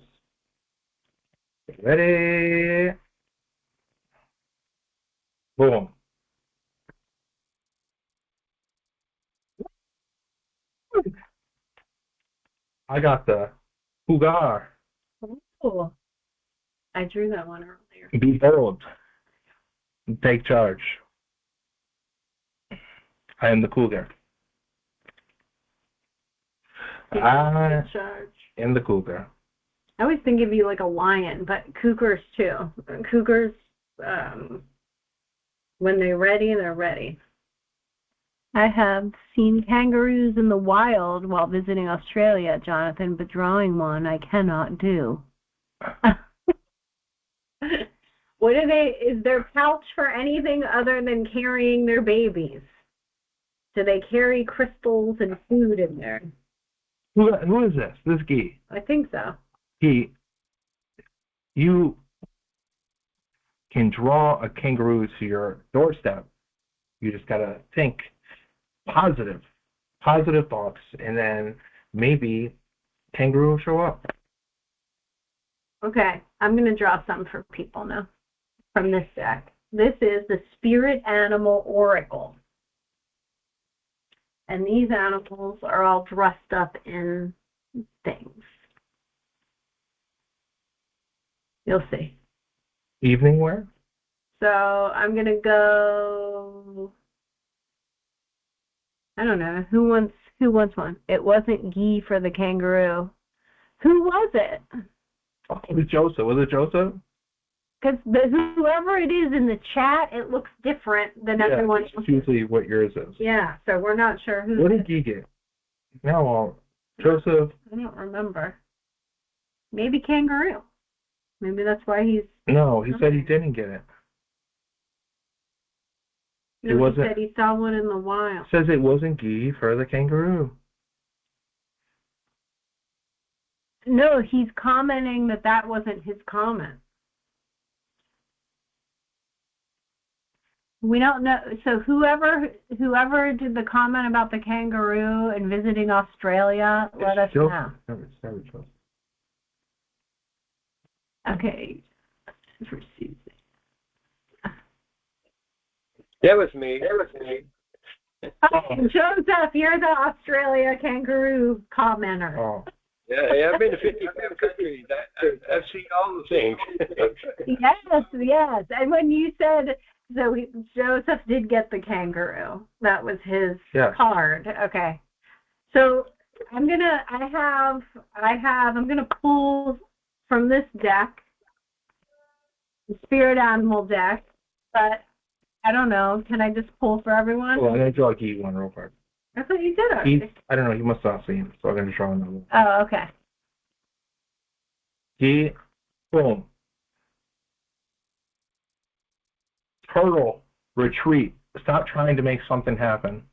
Ready? Boom. I got the cougar. Oh, I drew that one earlier. Be bold. Take charge. I am the cougar. I Charge. am the cougar. I always think of you like a lion, but cougars too. Cougars, when they're ready, they're ready. I have seen kangaroos in the wild while visiting Australia, Jonathan, but drawing one I cannot do. What do they, is their pouch for anything other than carrying their babies? Do they carry crystals and food in there? Who is this? This Guy. I think so. Guy, you can draw a kangaroo to your doorstep. You just gotta think positive thoughts, and then maybe kangaroo will show up. Okay, I'm going to draw some for people now from this deck. This is the Spirit Animal Oracle. And these animals are all dressed up in things. You'll see. Evening wear? So I'm going to go, I don't know, who wants one? It wasn't Guy for the kangaroo. Who was it? Oh, it was Joseph. Was it Joseph? Because whoever it is in the chat, it looks different than everyone else. That's usually what yours is. Yeah, so we're not sure who. What did he get? No, Joseph. I don't remember. Maybe kangaroo. Maybe that's why he's. No, he said he didn't get it. No, he said he saw one in the wild. Says it wasn't Guy for the kangaroo. No, he's commenting that wasn't his comment. We don't know. So whoever did the comment about the kangaroo and visiting Australia, let us know. Okay. That was me. Oh, Joseph, you're the Australia kangaroo commenter. Oh. Yeah, I've been to 55 countries. I've seen all the things. Yes. And when you said, so Joseph did get the kangaroo. That was his card. Okay. So I'm gonna pull from this deck, the spirit animal deck, but I don't know. Can I just pull for everyone? Well, I'm gonna draw a Guy one real quick. I thought you did already. I don't know. He must not see him, so I'm going to draw another one. Oh, okay. Guy, boom. Turtle, retreat. Stop trying to make something happen.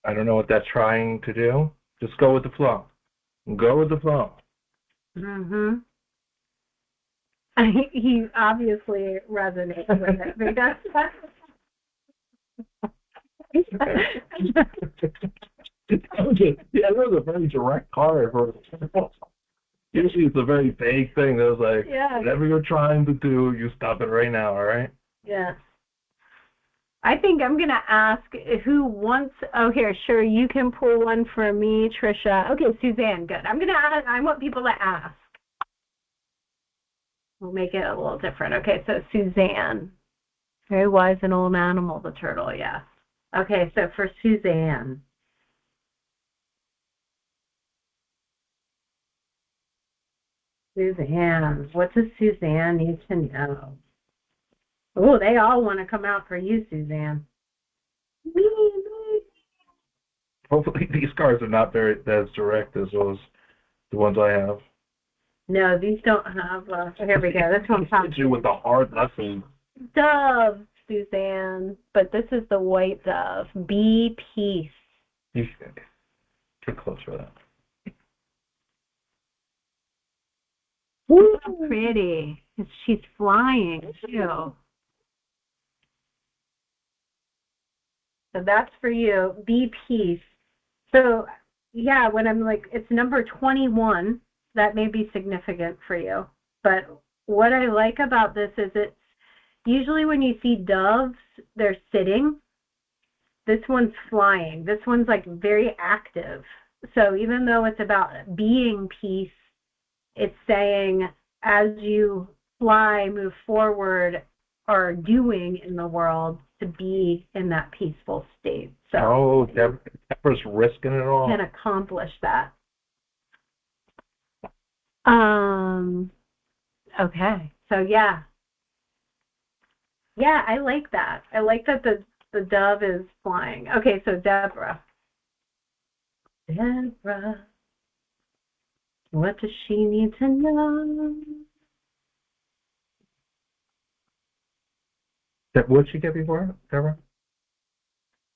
I don't know what that's trying to do. Just go with the flow. Go with the flow. Mm-hmm. He obviously resonates with it. Because that was a very direct card. Usually it's a very vague thing that was like, whatever you're trying to do, you stop it right now, all right? Yes. I think I'm going to ask who wants, here, sure, you can pull one for me, Trisha. Okay, Suzanne, good. I want people to ask. We'll make it a little different. Okay, so Suzanne. Very wise and old animal, the turtle, yes. Okay, so for Suzanne. Suzanne, what does Suzanne need to know? Oh, they all want to come out for you, Suzanne. Me. Hopefully these cards are not as direct as the ones I have. No, these don't have. Here we go. This one's hit you with the hard lesson. Dove, Suzanne, but this is the white dove. Be peace. You should get close for that. Ooh, pretty. She's flying too. So that's for you. Be peace. So yeah, when I'm like, it's number 21. That may be significant for you. But what I like about this is it's usually when you see doves, they're sitting. This one's flying. This one's like very active. So even though it's about being peace, it's saying as you fly, move forward, are doing in the world to be in that peaceful state. So Deborah's risking it all. Can accomplish that. Okay. So yeah, I like that. I like that the dove is flying. Okay, so Deborah, what does she need to know? What'd she get before, Deborah?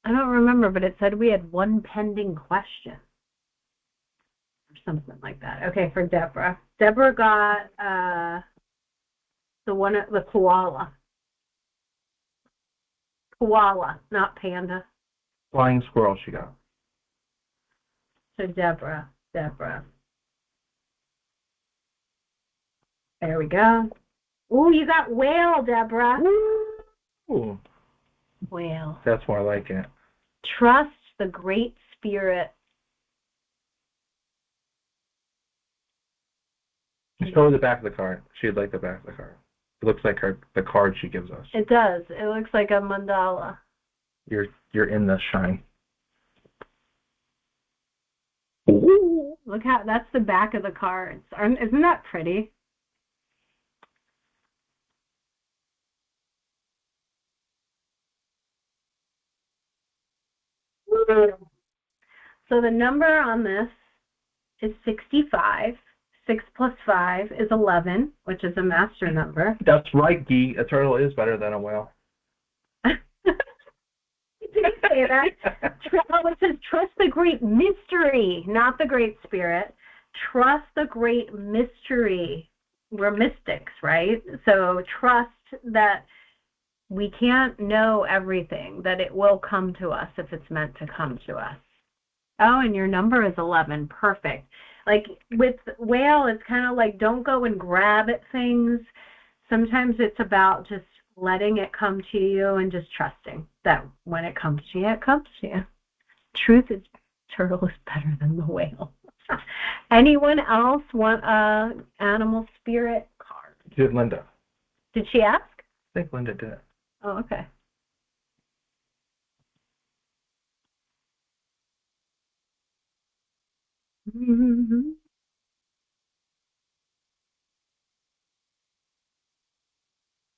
I don't remember, but it said we had one pending question. Something like that. Okay, for Deborah. Deborah got the koala. Koala, not panda. Flying squirrel she got. So Deborah. There we go. Ooh, you got whale, Deborah. Ooh. Whale. That's more like it. Trust the Great Spirit. Show her the back of the card. She'd like the back of the card. It looks like the card she gives us. It does. It looks like a mandala. You're in the shine. Ooh. Look how that's the back of the cards. Isn't that pretty? So the number on this is 65. 6 plus 5 is 11, which is a master number. That's right, Guy. A turtle is better than a whale. Did he say that? It says, trust the great mystery, not the great spirit. Trust the great mystery. We're mystics, right? So trust that we can't know everything, that it will come to us if it's meant to come to us. Oh, and your number is 11. Perfect. Like with whale, it's kind of like don't go and grab at things. Sometimes it's about just letting it come to you and just trusting that when it comes to you, it comes to you. Truth is, turtle is better than the whale. Anyone else want a animal spirit card? Did Linda? Did she ask? I think Linda did. Oh, okay. Mm-hmm.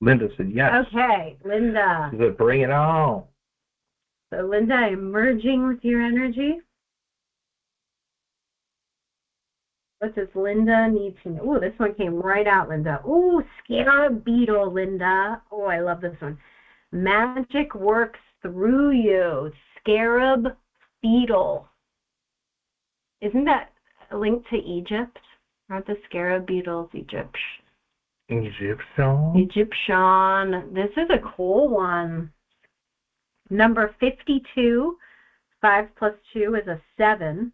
Linda said yes. Okay, Linda. She said, bring it on. So, Linda, I'm merging with your energy. What does Linda need to know? Oh, this one came right out, Linda. Oh, scarab beetle, Linda. Oh, I love this one. Magic works through you. Scarab beetle. Isn't that a link to Egypt? Aren't the scarab beetles Egyptian? Egyptian. This is a cool one. Number 52. 5 plus 2 is a 7.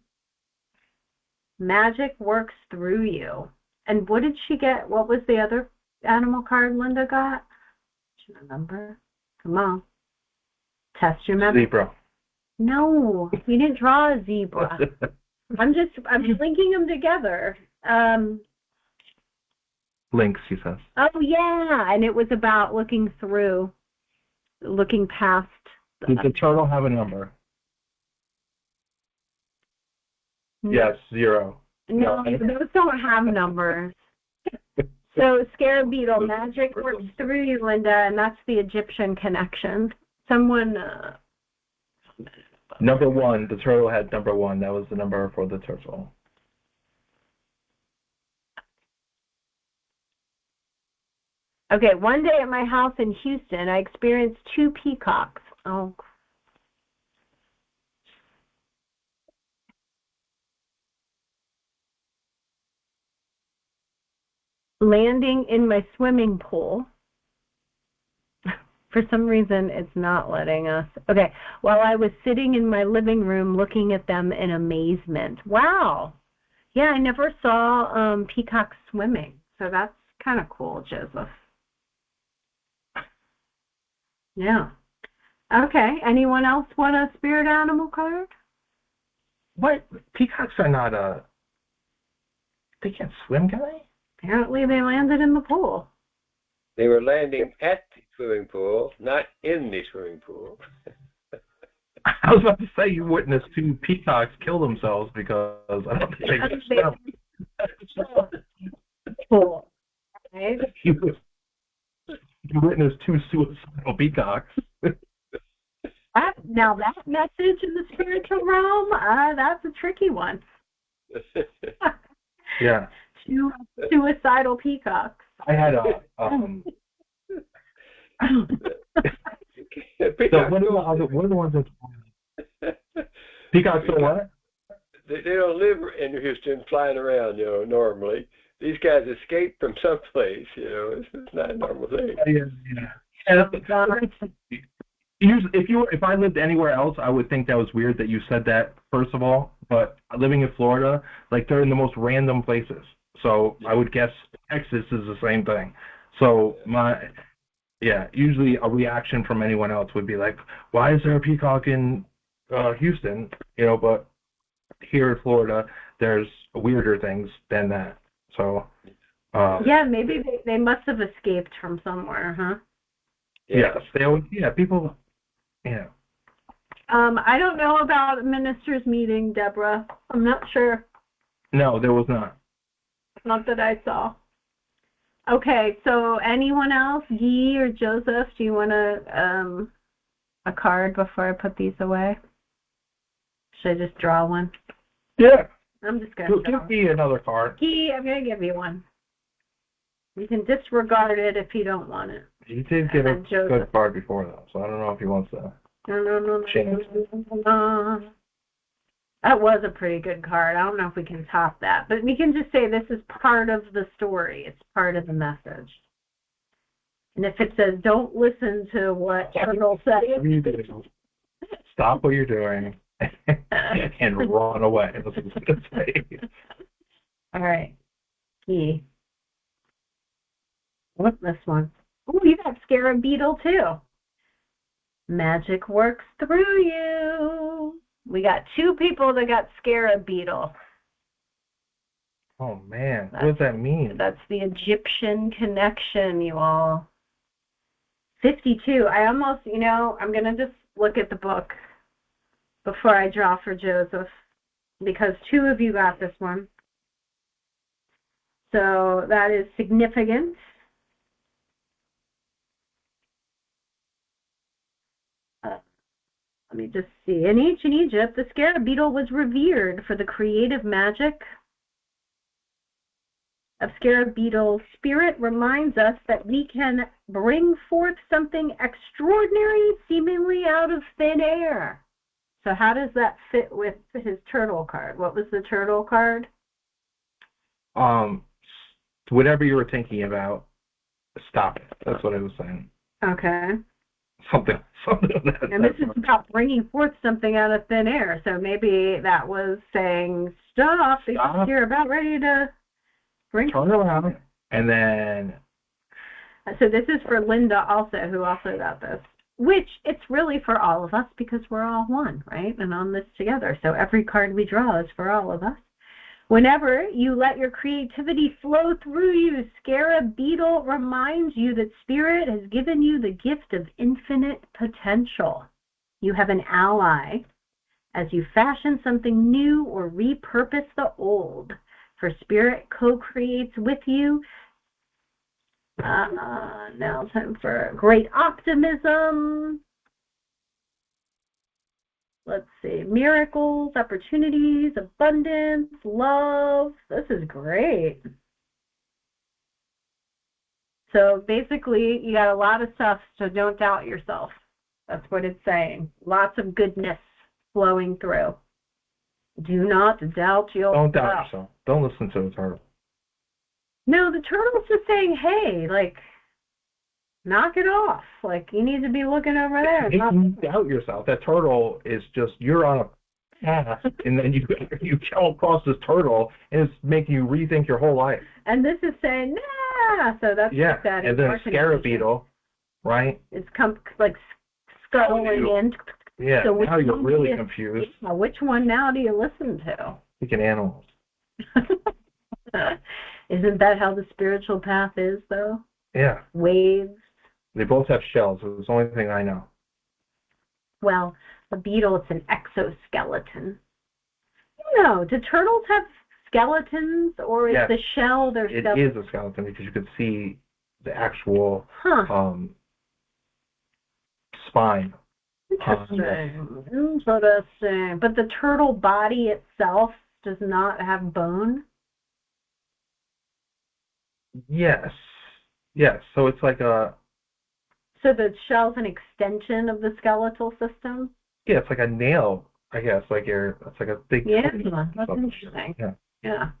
Magic works through you. And what did she get? What was the other animal card Linda got? Do you remember? Come on. Test your memory. Zebra. No, we didn't draw a zebra. I'm linking them together. Links, she says. Oh, yeah. And it was about looking past. Did the turtle have a number? Yes, 0. No, those don't have numbers. So, scarab beetle, magic works through you, Linda, and that's the Egyptian connection. Someone. Number 1, the turtle had number 1. That was the number for the turtle. Okay, one day at my house in Houston, I experienced 2 peacocks. Oh, landing in my swimming pool. For some reason, it's not letting us. Okay, while I was sitting in my living room looking at them in amazement. Wow. Yeah, I never saw peacocks swimming, so that's kind of cool, Joseph. Yeah. Okay, anyone else want a spirit animal card? What? Peacocks are not they can't swim, can they? Apparently they landed in the pool. They were landing at the swimming pool, not in the swimming pool. I was about to say you witnessed 2 peacocks kill themselves because I don't think they can swim. Cool. Right? You witnessed 2 suicidal peacocks. Now that message in the spiritual realm, that's a tricky one. Yeah. 2 suicidal peacocks. I had a so what are the ones that peacocks are what? They don't live in Houston flying around, normally. These guys escape from someplace, It's not a normal thing. If I lived anywhere else, I would think that was weird that you said that, first of all. But living in Florida, like they're in the most random places. So I would guess Texas is the same thing. So usually a reaction from anyone else would be like, why is there a peacock in Houston? But here in Florida, there's weirder things than that. So maybe they must have escaped from somewhere, huh? Yes, they always people. Yeah. I don't know about a ministers' meeting, Deborah. I'm not sure. No, there was not. Not that I saw. Okay, so anyone else? Guy or Joseph, do you want a card before I put these away? Should I just draw one? Yeah. I'm just going to Give me another card. Guy, I'm going to give you one. You can disregard it if you don't want it. You did get a good card before, though, so I don't know if he wants to change. That was a pretty good card. I don't know if we can top that, but we can just say this is part of the story. It's part of the message. And if it says, don't listen to what Turtle said. Stop what you're doing and run away. That's what it's going to say. All right. Key. What's this one? Oh, you got Scarab Beetle, too. Magic works through you. We got 2 people that got Scarab Beetle. Oh, man. What does that mean? That's the Egyptian connection, you all. 52. I almost, I'm going to just look at the book before I draw for Joseph, because 2 of you got this one. So that is significant. Let me just see. In ancient Egypt, the scarab beetle was revered for the creative magic of scarab beetle. Spirit reminds us that we can bring forth something extraordinary seemingly out of thin air. So how does that fit with his turtle card? What was the turtle card? Whatever you were thinking about, stop it. That's what I was saying. Okay. Something of that. And this is about bringing forth something out of thin air. So maybe that was saying, stop. You're about ready to bring. Turn around. And then. So this is for Linda also, who also got this. Which it's really for all of us because we're all one, right? And on this together. So every card we draw is for all of us. Whenever you let your creativity flow through you, Scarab Beetle reminds you that Spirit has given you the gift of infinite potential. You have an ally as you fashion something new or repurpose the old. For Spirit co-creates with you. Now time for great optimism. Let's see, miracles, opportunities, abundance, love. This is great. So basically, you got a lot of stuff, so don't doubt yourself. That's what it's saying. Lots of goodness flowing through. Do not doubt yourself. Don't doubt yourself. Don't listen to the turtle. No, the turtle's just saying, hey, knock it off. You need to be looking over there. You doubt yourself. That turtle is just, you're on a path, and then you come across this turtle, and it's making you rethink your whole life. And this is saying, nah. So that's like that. And then a scarab beetle, right? It's scuttling in. Yeah, so now you're really confused. Which one now do you listen to? Speaking animals. Isn't that how the spiritual path is, though? Yeah. Waves. They both have shells. It's the only thing I know. Well, the beetle, it's an exoskeleton. No, do turtles have skeletons, or is the shell their skeleton? It is a skeleton because you can see the actual spine. Interesting. But the turtle body itself does not have bone? Yes. Yes. So it's like a... So the shell's an extension of the skeletal system? Yeah, it's like a nail, I guess. It's like a big... Yeah, that's interesting. Yeah.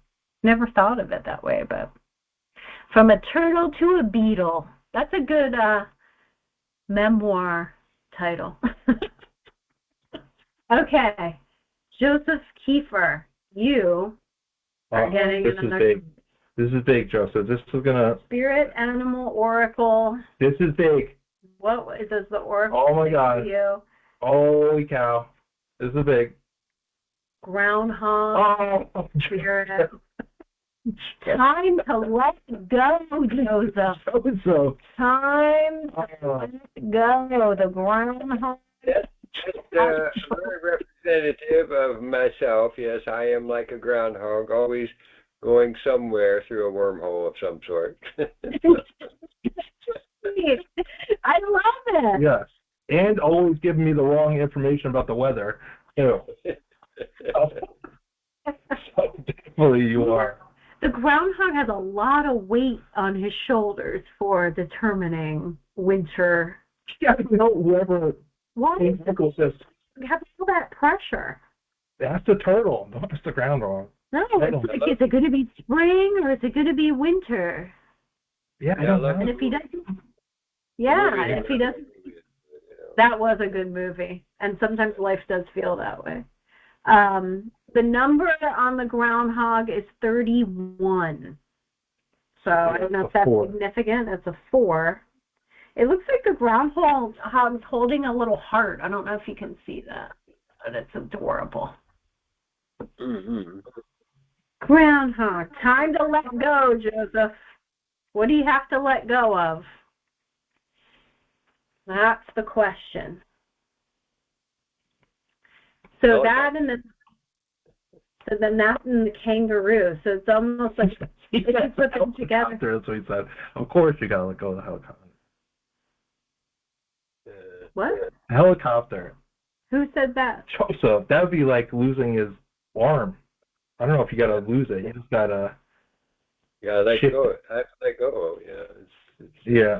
Never thought of it that way, but... From a turtle to a beetle. That's a good memoir title. Okay. Joseph Kiefer, you are getting another... Big. This is big, Joseph. This is gonna... Spirit Animal Oracle. This is big. What does the oracle Oh my God. to you? Holy cow. This is big. Groundhog. Oh, Spirit. Time to let go, Joseph. So. Time to let go. The groundhog. Very representative of myself. Yes, I am like a groundhog, always going somewhere through a wormhole of some sort. I love it. Yes. And always giving me the wrong information about the weather, too. So definitely you are. The groundhog has a lot of weight on his shoulders for determining winter. Yeah, whoever Why in Google says, have all that pressure? that's the turtle, not the groundhog. No, it's like, is it going to be spring or is it going to be winter? Yeah, I don't know. And if he doesn't, and if he doesn't, that was a good movie. And sometimes life does feel that way. The number on the groundhog is 31. So I don't know if that's significant. It's a 4. It looks like the groundhog's holding a little heart. I don't know if you can see that, but it's adorable. Mm-hmm. Groundhog, time to let go, Joseph. What do you have to let go of? That's the question. So that and then that and the kangaroo. So it's almost like if you put them together. That's what he said. Of course you gotta let go of the helicopter. What? Helicopter. Who said that? Joseph. That would be like losing his arm. I don't know if you gotta lose it. You just gotta. Yeah, let go. I have to let go. Yeah.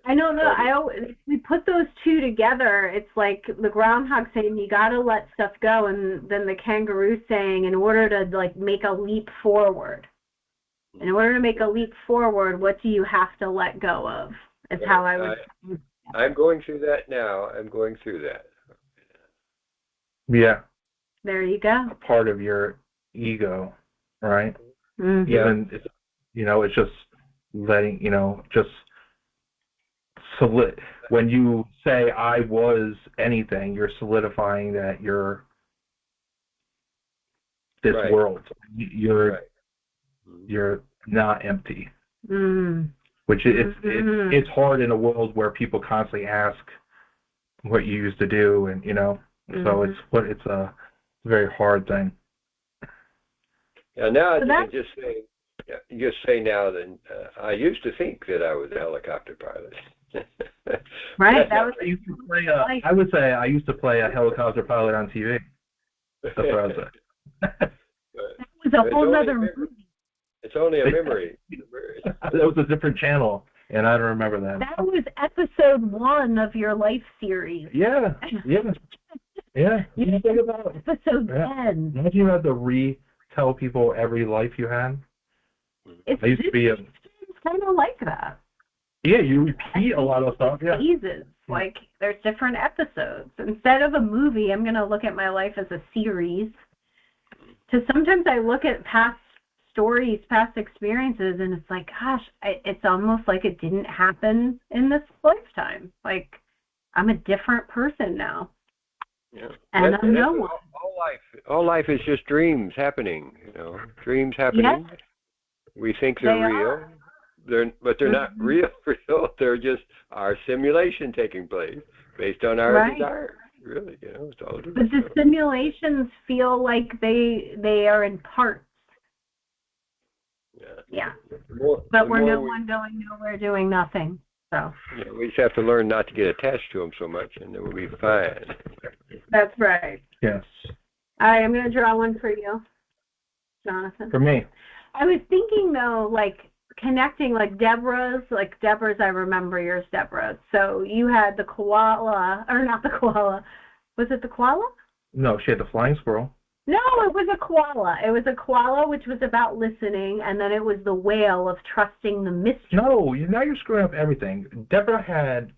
I don't know. If we put those two together, it's like the groundhog saying you got to let stuff go, and then the kangaroo saying in order to like make a leap forward. In order to make a leap forward, what do you have to let go of? Is how I would. I'm going through that now. I'm going through that. Yeah. There you go. A part of your ego, right? Mm-hmm. Even it's, it's just letting, just when you say I was anything, you're solidifying that you're this world. You're not empty. Mm. Which it's hard in a world where people constantly ask what you used to do, and so it's a very hard thing. Yeah, now you can just say now that I used to think that I was a helicopter pilot. Right. That was. I would say I used to play a helicopter pilot on TV. That's what I would say. That was a whole other movie. It's only a memory. That was a different channel, and I don't remember that. That was episode 1 of your life series. Yeah. You think about it. Episode 10. Imagine you had to retell people every life you had. It's kind of like that. Yeah, you repeat a lot of stuff. Yeah. Phases. Like there's different episodes. Instead of a movie, I'm going to look at my life as a series. Because sometimes I look at past stories, past experiences, and it's like, gosh, it's almost like it didn't happen in this lifetime. Like, I'm a different person now. Yeah. And I'm no one. All life is just dreams happening, dreams happening. Yes. We think they're real. But they're not real. They're just our simulation taking place based on our desires. Really, it's all different. But the simulations feel like they are in parts. Yeah. But we're no one going nowhere doing nothing. So. Yeah, we just have to learn not to get attached to them so much, and then we'll be fine. That's right. Yes. All right, I'm going to draw one for you, Jonathan. For me. I was thinking, though, like, connecting, like, Deborah's, I remember yours, Deborah. So you had the koala, or not the koala. Was it the koala? No, she had the flying squirrel. No, it was a koala. It was a koala, which was about listening, and then it was the whale of trusting the mystery. No, now you're screwing up everything. Deborah had...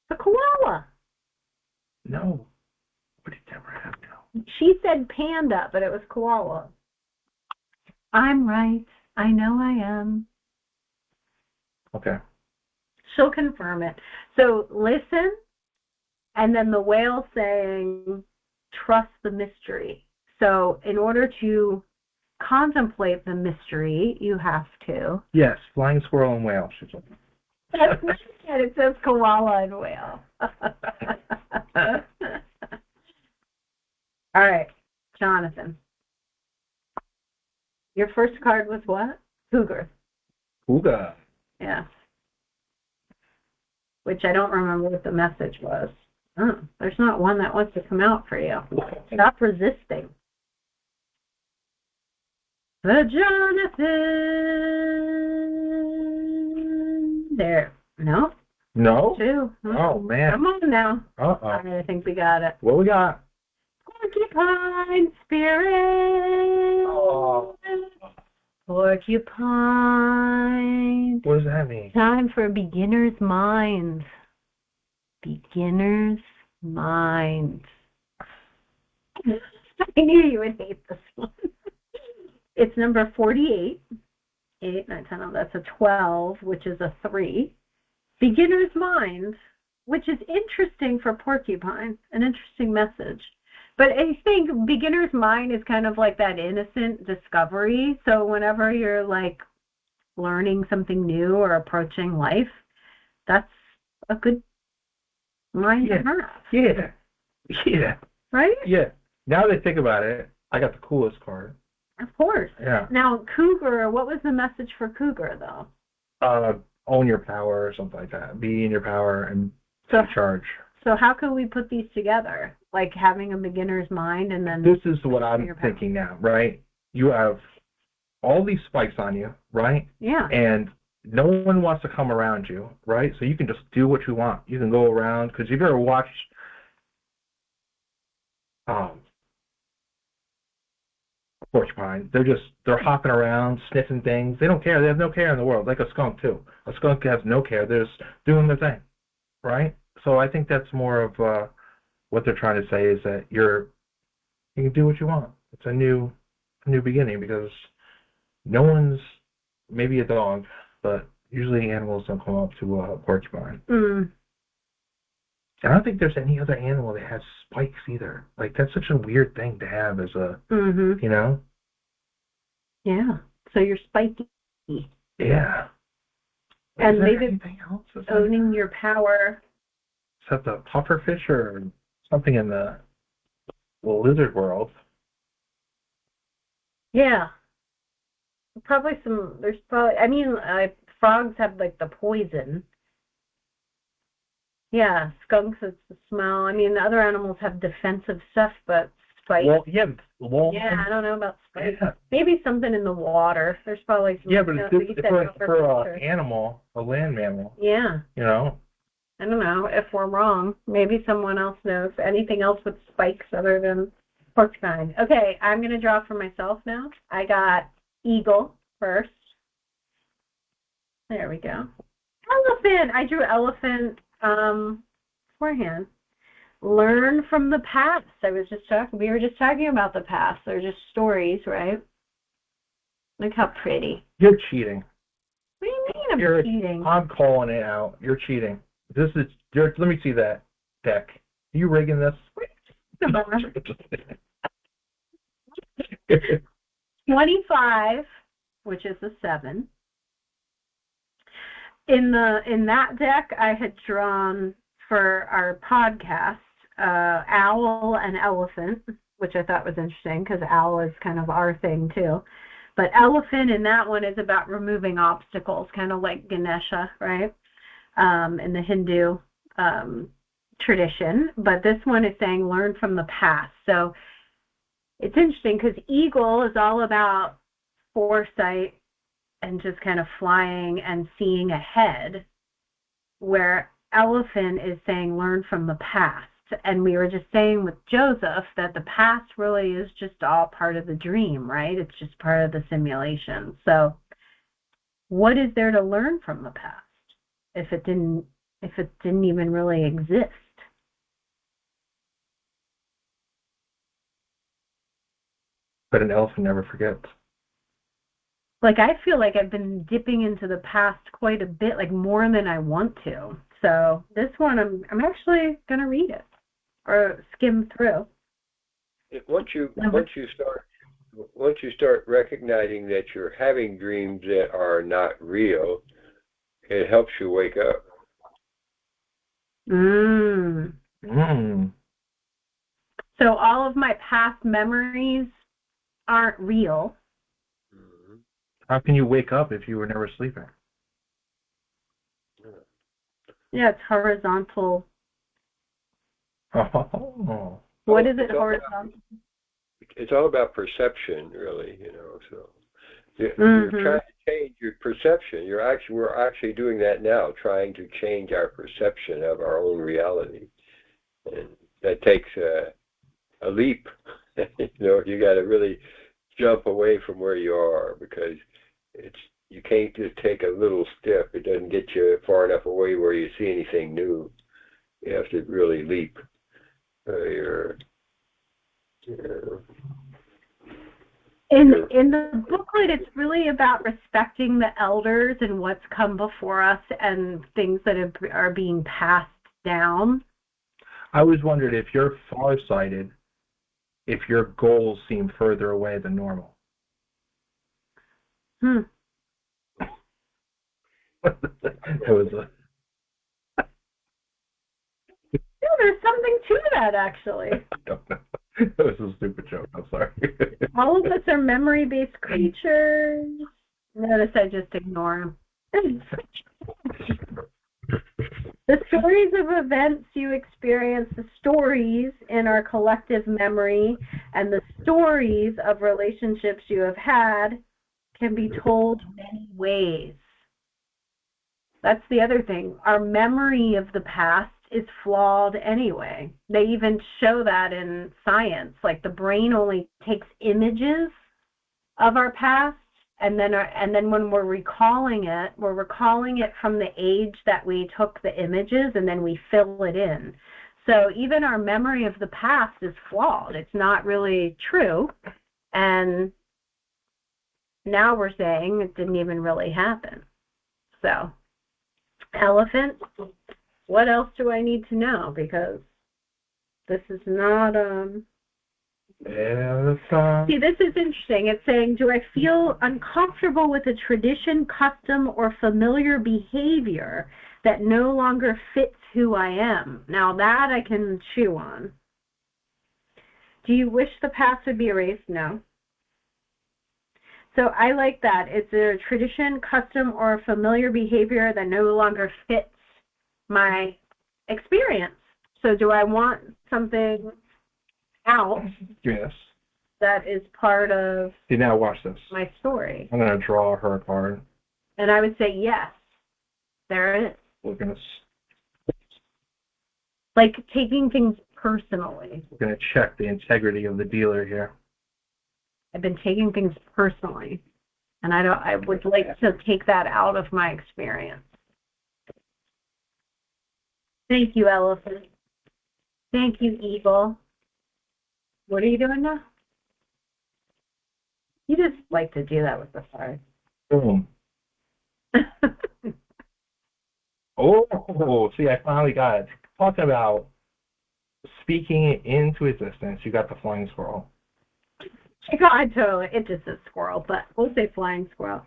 The koala. No. What did Deborah have now? She said panda, but it was koala. I'm right. I know I am. Okay. She'll confirm it. So listen, and then the whale saying... trust the mystery. So in order to contemplate the mystery, you have to... Yes, flying squirrel and whale. That's not it. It says koala and whale. All right, Jonathan. Your first card was what? Cougar. Cougar. Yeah. Which I don't remember what the message was. Oh, there's not one that wants to come out for you. Stop resisting. The Jonathan. There. No. No? Two. Oh, man. Come on now. Uh-oh. I think we got it. What we got? Porcupine spirit. Oh. Porcupine. What does that mean? Time for beginner's mind. Beginner's mind. I knew you would hate this one. It's number 48. 8, 9, 10, 11. That's a 12, which is a 3. Beginner's mind, which is interesting for porcupine, an interesting message. But I think beginner's mind is kind of like that innocent discovery. So whenever you're like learning something new or approaching life, that's a good mind to have. Yeah. Yeah. Right? Yeah. Now that I think about it, I got the coolest card. Of course. Yeah. Now, Cougar, what was the message for Cougar, though? Own your power or something like that. Be in your power and take charge. So how can we put these together? Like having a beginner's mind and then... This is what I'm thinking now, right? You have all these spikes on you, right? Yeah. And no one wants to come around you, right? So you can just do what you want. You can go around, because you've ever watched porcupine, they're hopping around, sniffing things. They don't care. They have no care in the world. Like a skunk too. A skunk has no care. They're just doing their thing, right? So I think that's more of what they're trying to say is that you can do what you want. It's a new beginning, because no one's, maybe a dog, but usually animals don't come up to a porcupine. Mm. And I don't think there's any other animal that has spikes either. Like, that's such a weird thing to have as a, you know? Yeah. So you're spiky. Yeah. And maybe anything else owning your power. Except a pufferfish or something in the lizard world. Yeah. There's probably, I mean, frogs have like the poison. Yeah, skunks, it's the smell. I mean, the other animals have defensive stuff, but spikes. Well, yeah, I don't know about spikes. Yeah. Maybe something in the water. There's probably some. Yeah, but for an animal, a land mammal. Yeah. You know? I don't know if we're wrong. Maybe someone else knows anything else with spikes other than porcupine. Okay, I'm going to draw for myself now. I got eagle first. There we go. Elephant. I drew elephant beforehand. Learn from the past. We were just talking about the past. They're just stories, right? Look how pretty. You're cheating. What do you mean I'm cheating? I'm calling it out. You're cheating. Let me see that deck. Are you rigging this? 25, which is a 7. In that deck, I had drawn for our podcast owl and elephant, which I thought was interesting because owl is kind of our thing too. But elephant in that one is about removing obstacles, kind of like Ganesha, right? In the Hindu tradition. But this one is saying learn from the past. So it's interesting because eagle is all about foresight and just kind of flying and seeing ahead, where elephant is saying learn from the past. And we were just saying with Joseph that the past really is just all part of the dream, right? It's just part of the simulation. So what is there to learn from the past if it didn't even really exist? But an elephant never forgets. Like, I feel like I've been dipping into the past quite a bit, like more than I want to. So this one, I'm actually going to read it or skim through. Once you start recognizing that you're having dreams that are not real, it helps you wake up. Mm. Mm. So all of my past memories aren't real. Mm-hmm. How can you wake up if you were never sleeping? Yeah, it's horizontal. Oh. What is it, horizontal? It's all about perception, really, you know. So you're Mm-hmm. trying to change your perception. We're actually doing that now, trying to change our perception of our own reality, and that takes a leap. You know, you got to really jump away from where you are, because you can't just take a little step. It doesn't get you far enough away where you see anything new. You have to really leap. In the booklet, it's really about respecting the elders and what's come before us and things that are being passed down. I always wondered, if you're farsighted, if your goals seem further away than normal. Hmm. It was Yeah, there's something to that, actually. I don't know. It was a stupid joke. I'm sorry. All of us are memory-based creatures. Notice I just ignore them. The stories of events you experience, the stories in our collective memory, and the stories of relationships you have had can be told many ways. That's the other thing. Our memory of the past is flawed anyway. They even show that in science. Like, the brain only takes images of our past, and then when we're recalling it from the age that we took the images, and then we fill it in. So even our memory of the past is flawed. It's not really true. And now we're saying it didn't even really happen. So, elephant, what else do I need to know? Because this is not See, this is interesting. It's saying, do I feel uncomfortable with a tradition, custom, or familiar behavior that no longer fits who I am? Now, that I can chew on. Do you wish the past would be erased? No. So I like that. It's a tradition, custom, or familiar behavior that no longer fits my experience. So do I want something out? Yes. That is part of See, now watch this. my story. I'm going to draw her card. And I would say, yes, there it is. We're going Like taking things personally. to check the integrity of the dealer here. I've been taking things personally. And I would like to take that out of my experience. Thank you, elephant. Thank you, eagle. What are you doing now? You just like to do that with the card. Boom. Oh, see, I finally got it. Talking about speaking it into existence, you got the flying squirrel. I totally, it just says squirrel, but we'll say flying squirrel.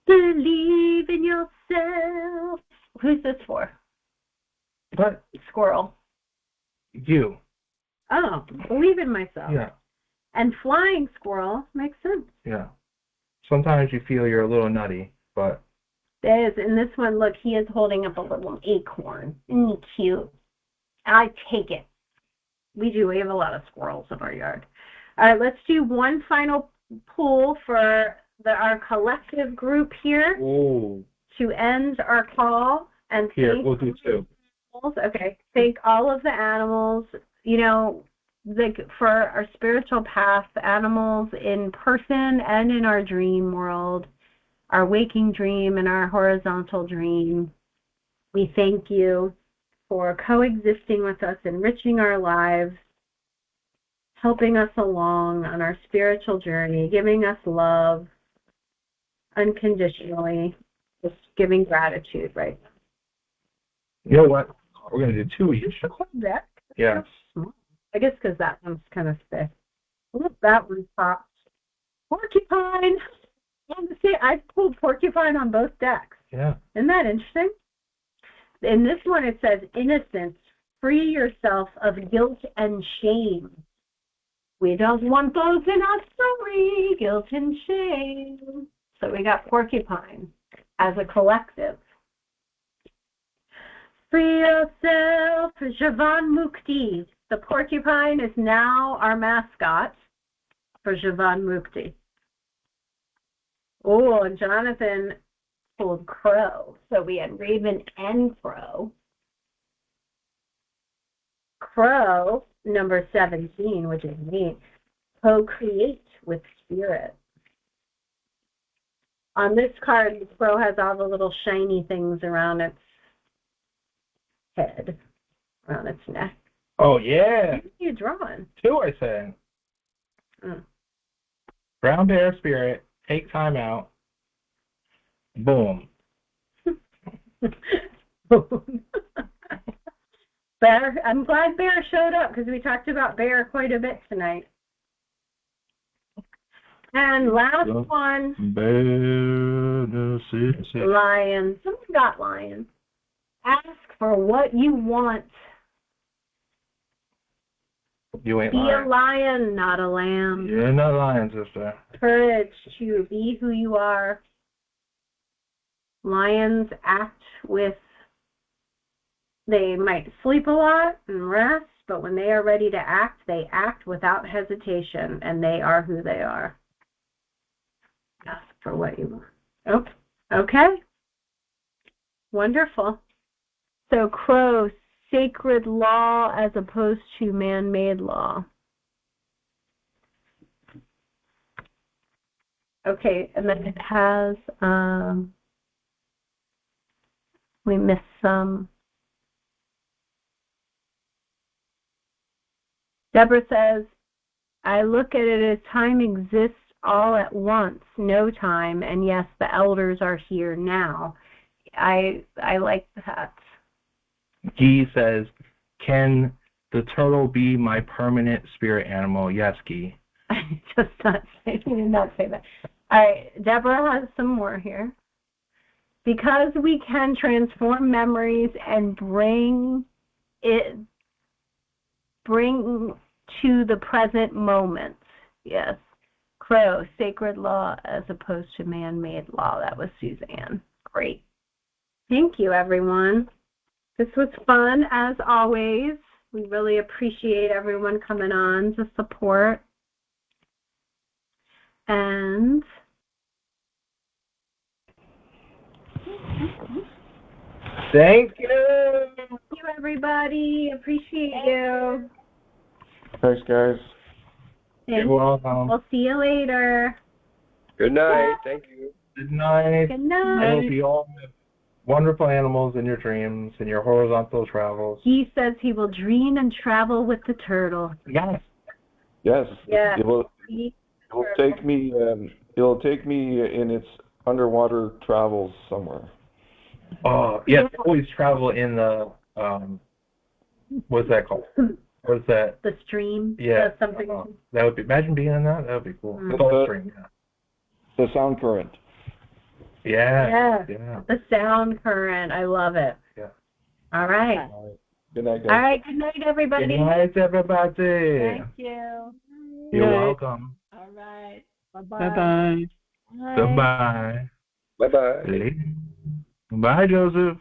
Believe in yourself. Who's this for? But Squirrel. you. Oh, believe in myself. Yeah. And flying squirrel makes sense. Yeah. Sometimes you feel you're a little nutty, but There's, in this one, look, he is holding up a little acorn. Isn't he cute? I take it. We do. We have a lot of squirrels in our yard. All right, let's do one final pull for our collective group here. Ooh. To end our call. And Here, we'll do two. Okay. Thank all of the animals. You know, for our spiritual path, animals in person and in our dream world, our waking dream and our horizontal dream. We thank you for coexisting with us, enriching our lives, helping us along on our spiritual journey, giving us love unconditionally, just giving gratitude right now. You know what? We're going to do two each. Deck. Yes. I guess because that one's kind of thick. Look, that one popped. Porcupine. I pulled porcupine on both decks. Yeah. Isn't that interesting? In this one, it says, innocence, free yourself of guilt and shame. We don't want those in our story, guilt and shame. So we got porcupine as a collective. Free yourself, Javan Mukti. The porcupine is now our mascot for Javan Mukti. Oh, and Jonathan pulled crow. So we had raven and crow. Crow, number 17, which is neat. Co-create with spirit. On this card, the crow has all the little shiny things around its head, around its neck. Oh, yeah. What are you drawing? 2, I said. Brown bear spirit, take time out. Boom. Boom. Bear, I'm glad Bear showed up because we talked about Bear quite a bit tonight. And last one, lion. Someone got lion. Ask for what you want. You ain't Be lying. a lion, not a lamb. You're not lying, sister. Courage to be who you are. Lions act with, they might sleep a lot and rest, but when they are ready to act, they act without hesitation, and they are who they are. Ask for what you want. Oh, okay. Wonderful. So crow, sacred law as opposed to man-made law. Okay, and then it has, we missed some. Deborah says, I look at it as time exists all at once, no time, and yes, the elders are here now. I like that. Guy says, can the turtle be my permanent spirit animal? Yes, Guy. I just did not say that. All right, Deborah has some more here. Because we can transform memories and bring to the present moment. Yes. Crow, sacred law as opposed to man-made law. That was Suzanne. Great. Thank you, everyone. This was fun, as always. We really appreciate everyone coming on to support. And thank you. thank you, everybody. Appreciate you. Thanks, guys. You're welcome. We'll see you later. Good night. Thank you. Good night. Good night. I hope you all have wonderful animals in your dreams and your horizontal travels. He says he will dream and travel with the turtle. Yes. Yes. Yeah. It will take me. It'll take me in its underwater travels somewhere. Oh, yes. Always travel in the what's that called? What's that? The stream. Yeah. Something. That would be. Imagine being in that. That would be cool. Mm. The Gulf Stream. Yeah. The sound current. Yeah. The sound current. I love it. Yeah. All right. All right. Good night, guys. All right. Good night, everybody. Good night, everybody. Thank you. You're welcome. All right. Bye-bye. Goodbye. Bye-bye. Bye, Joseph.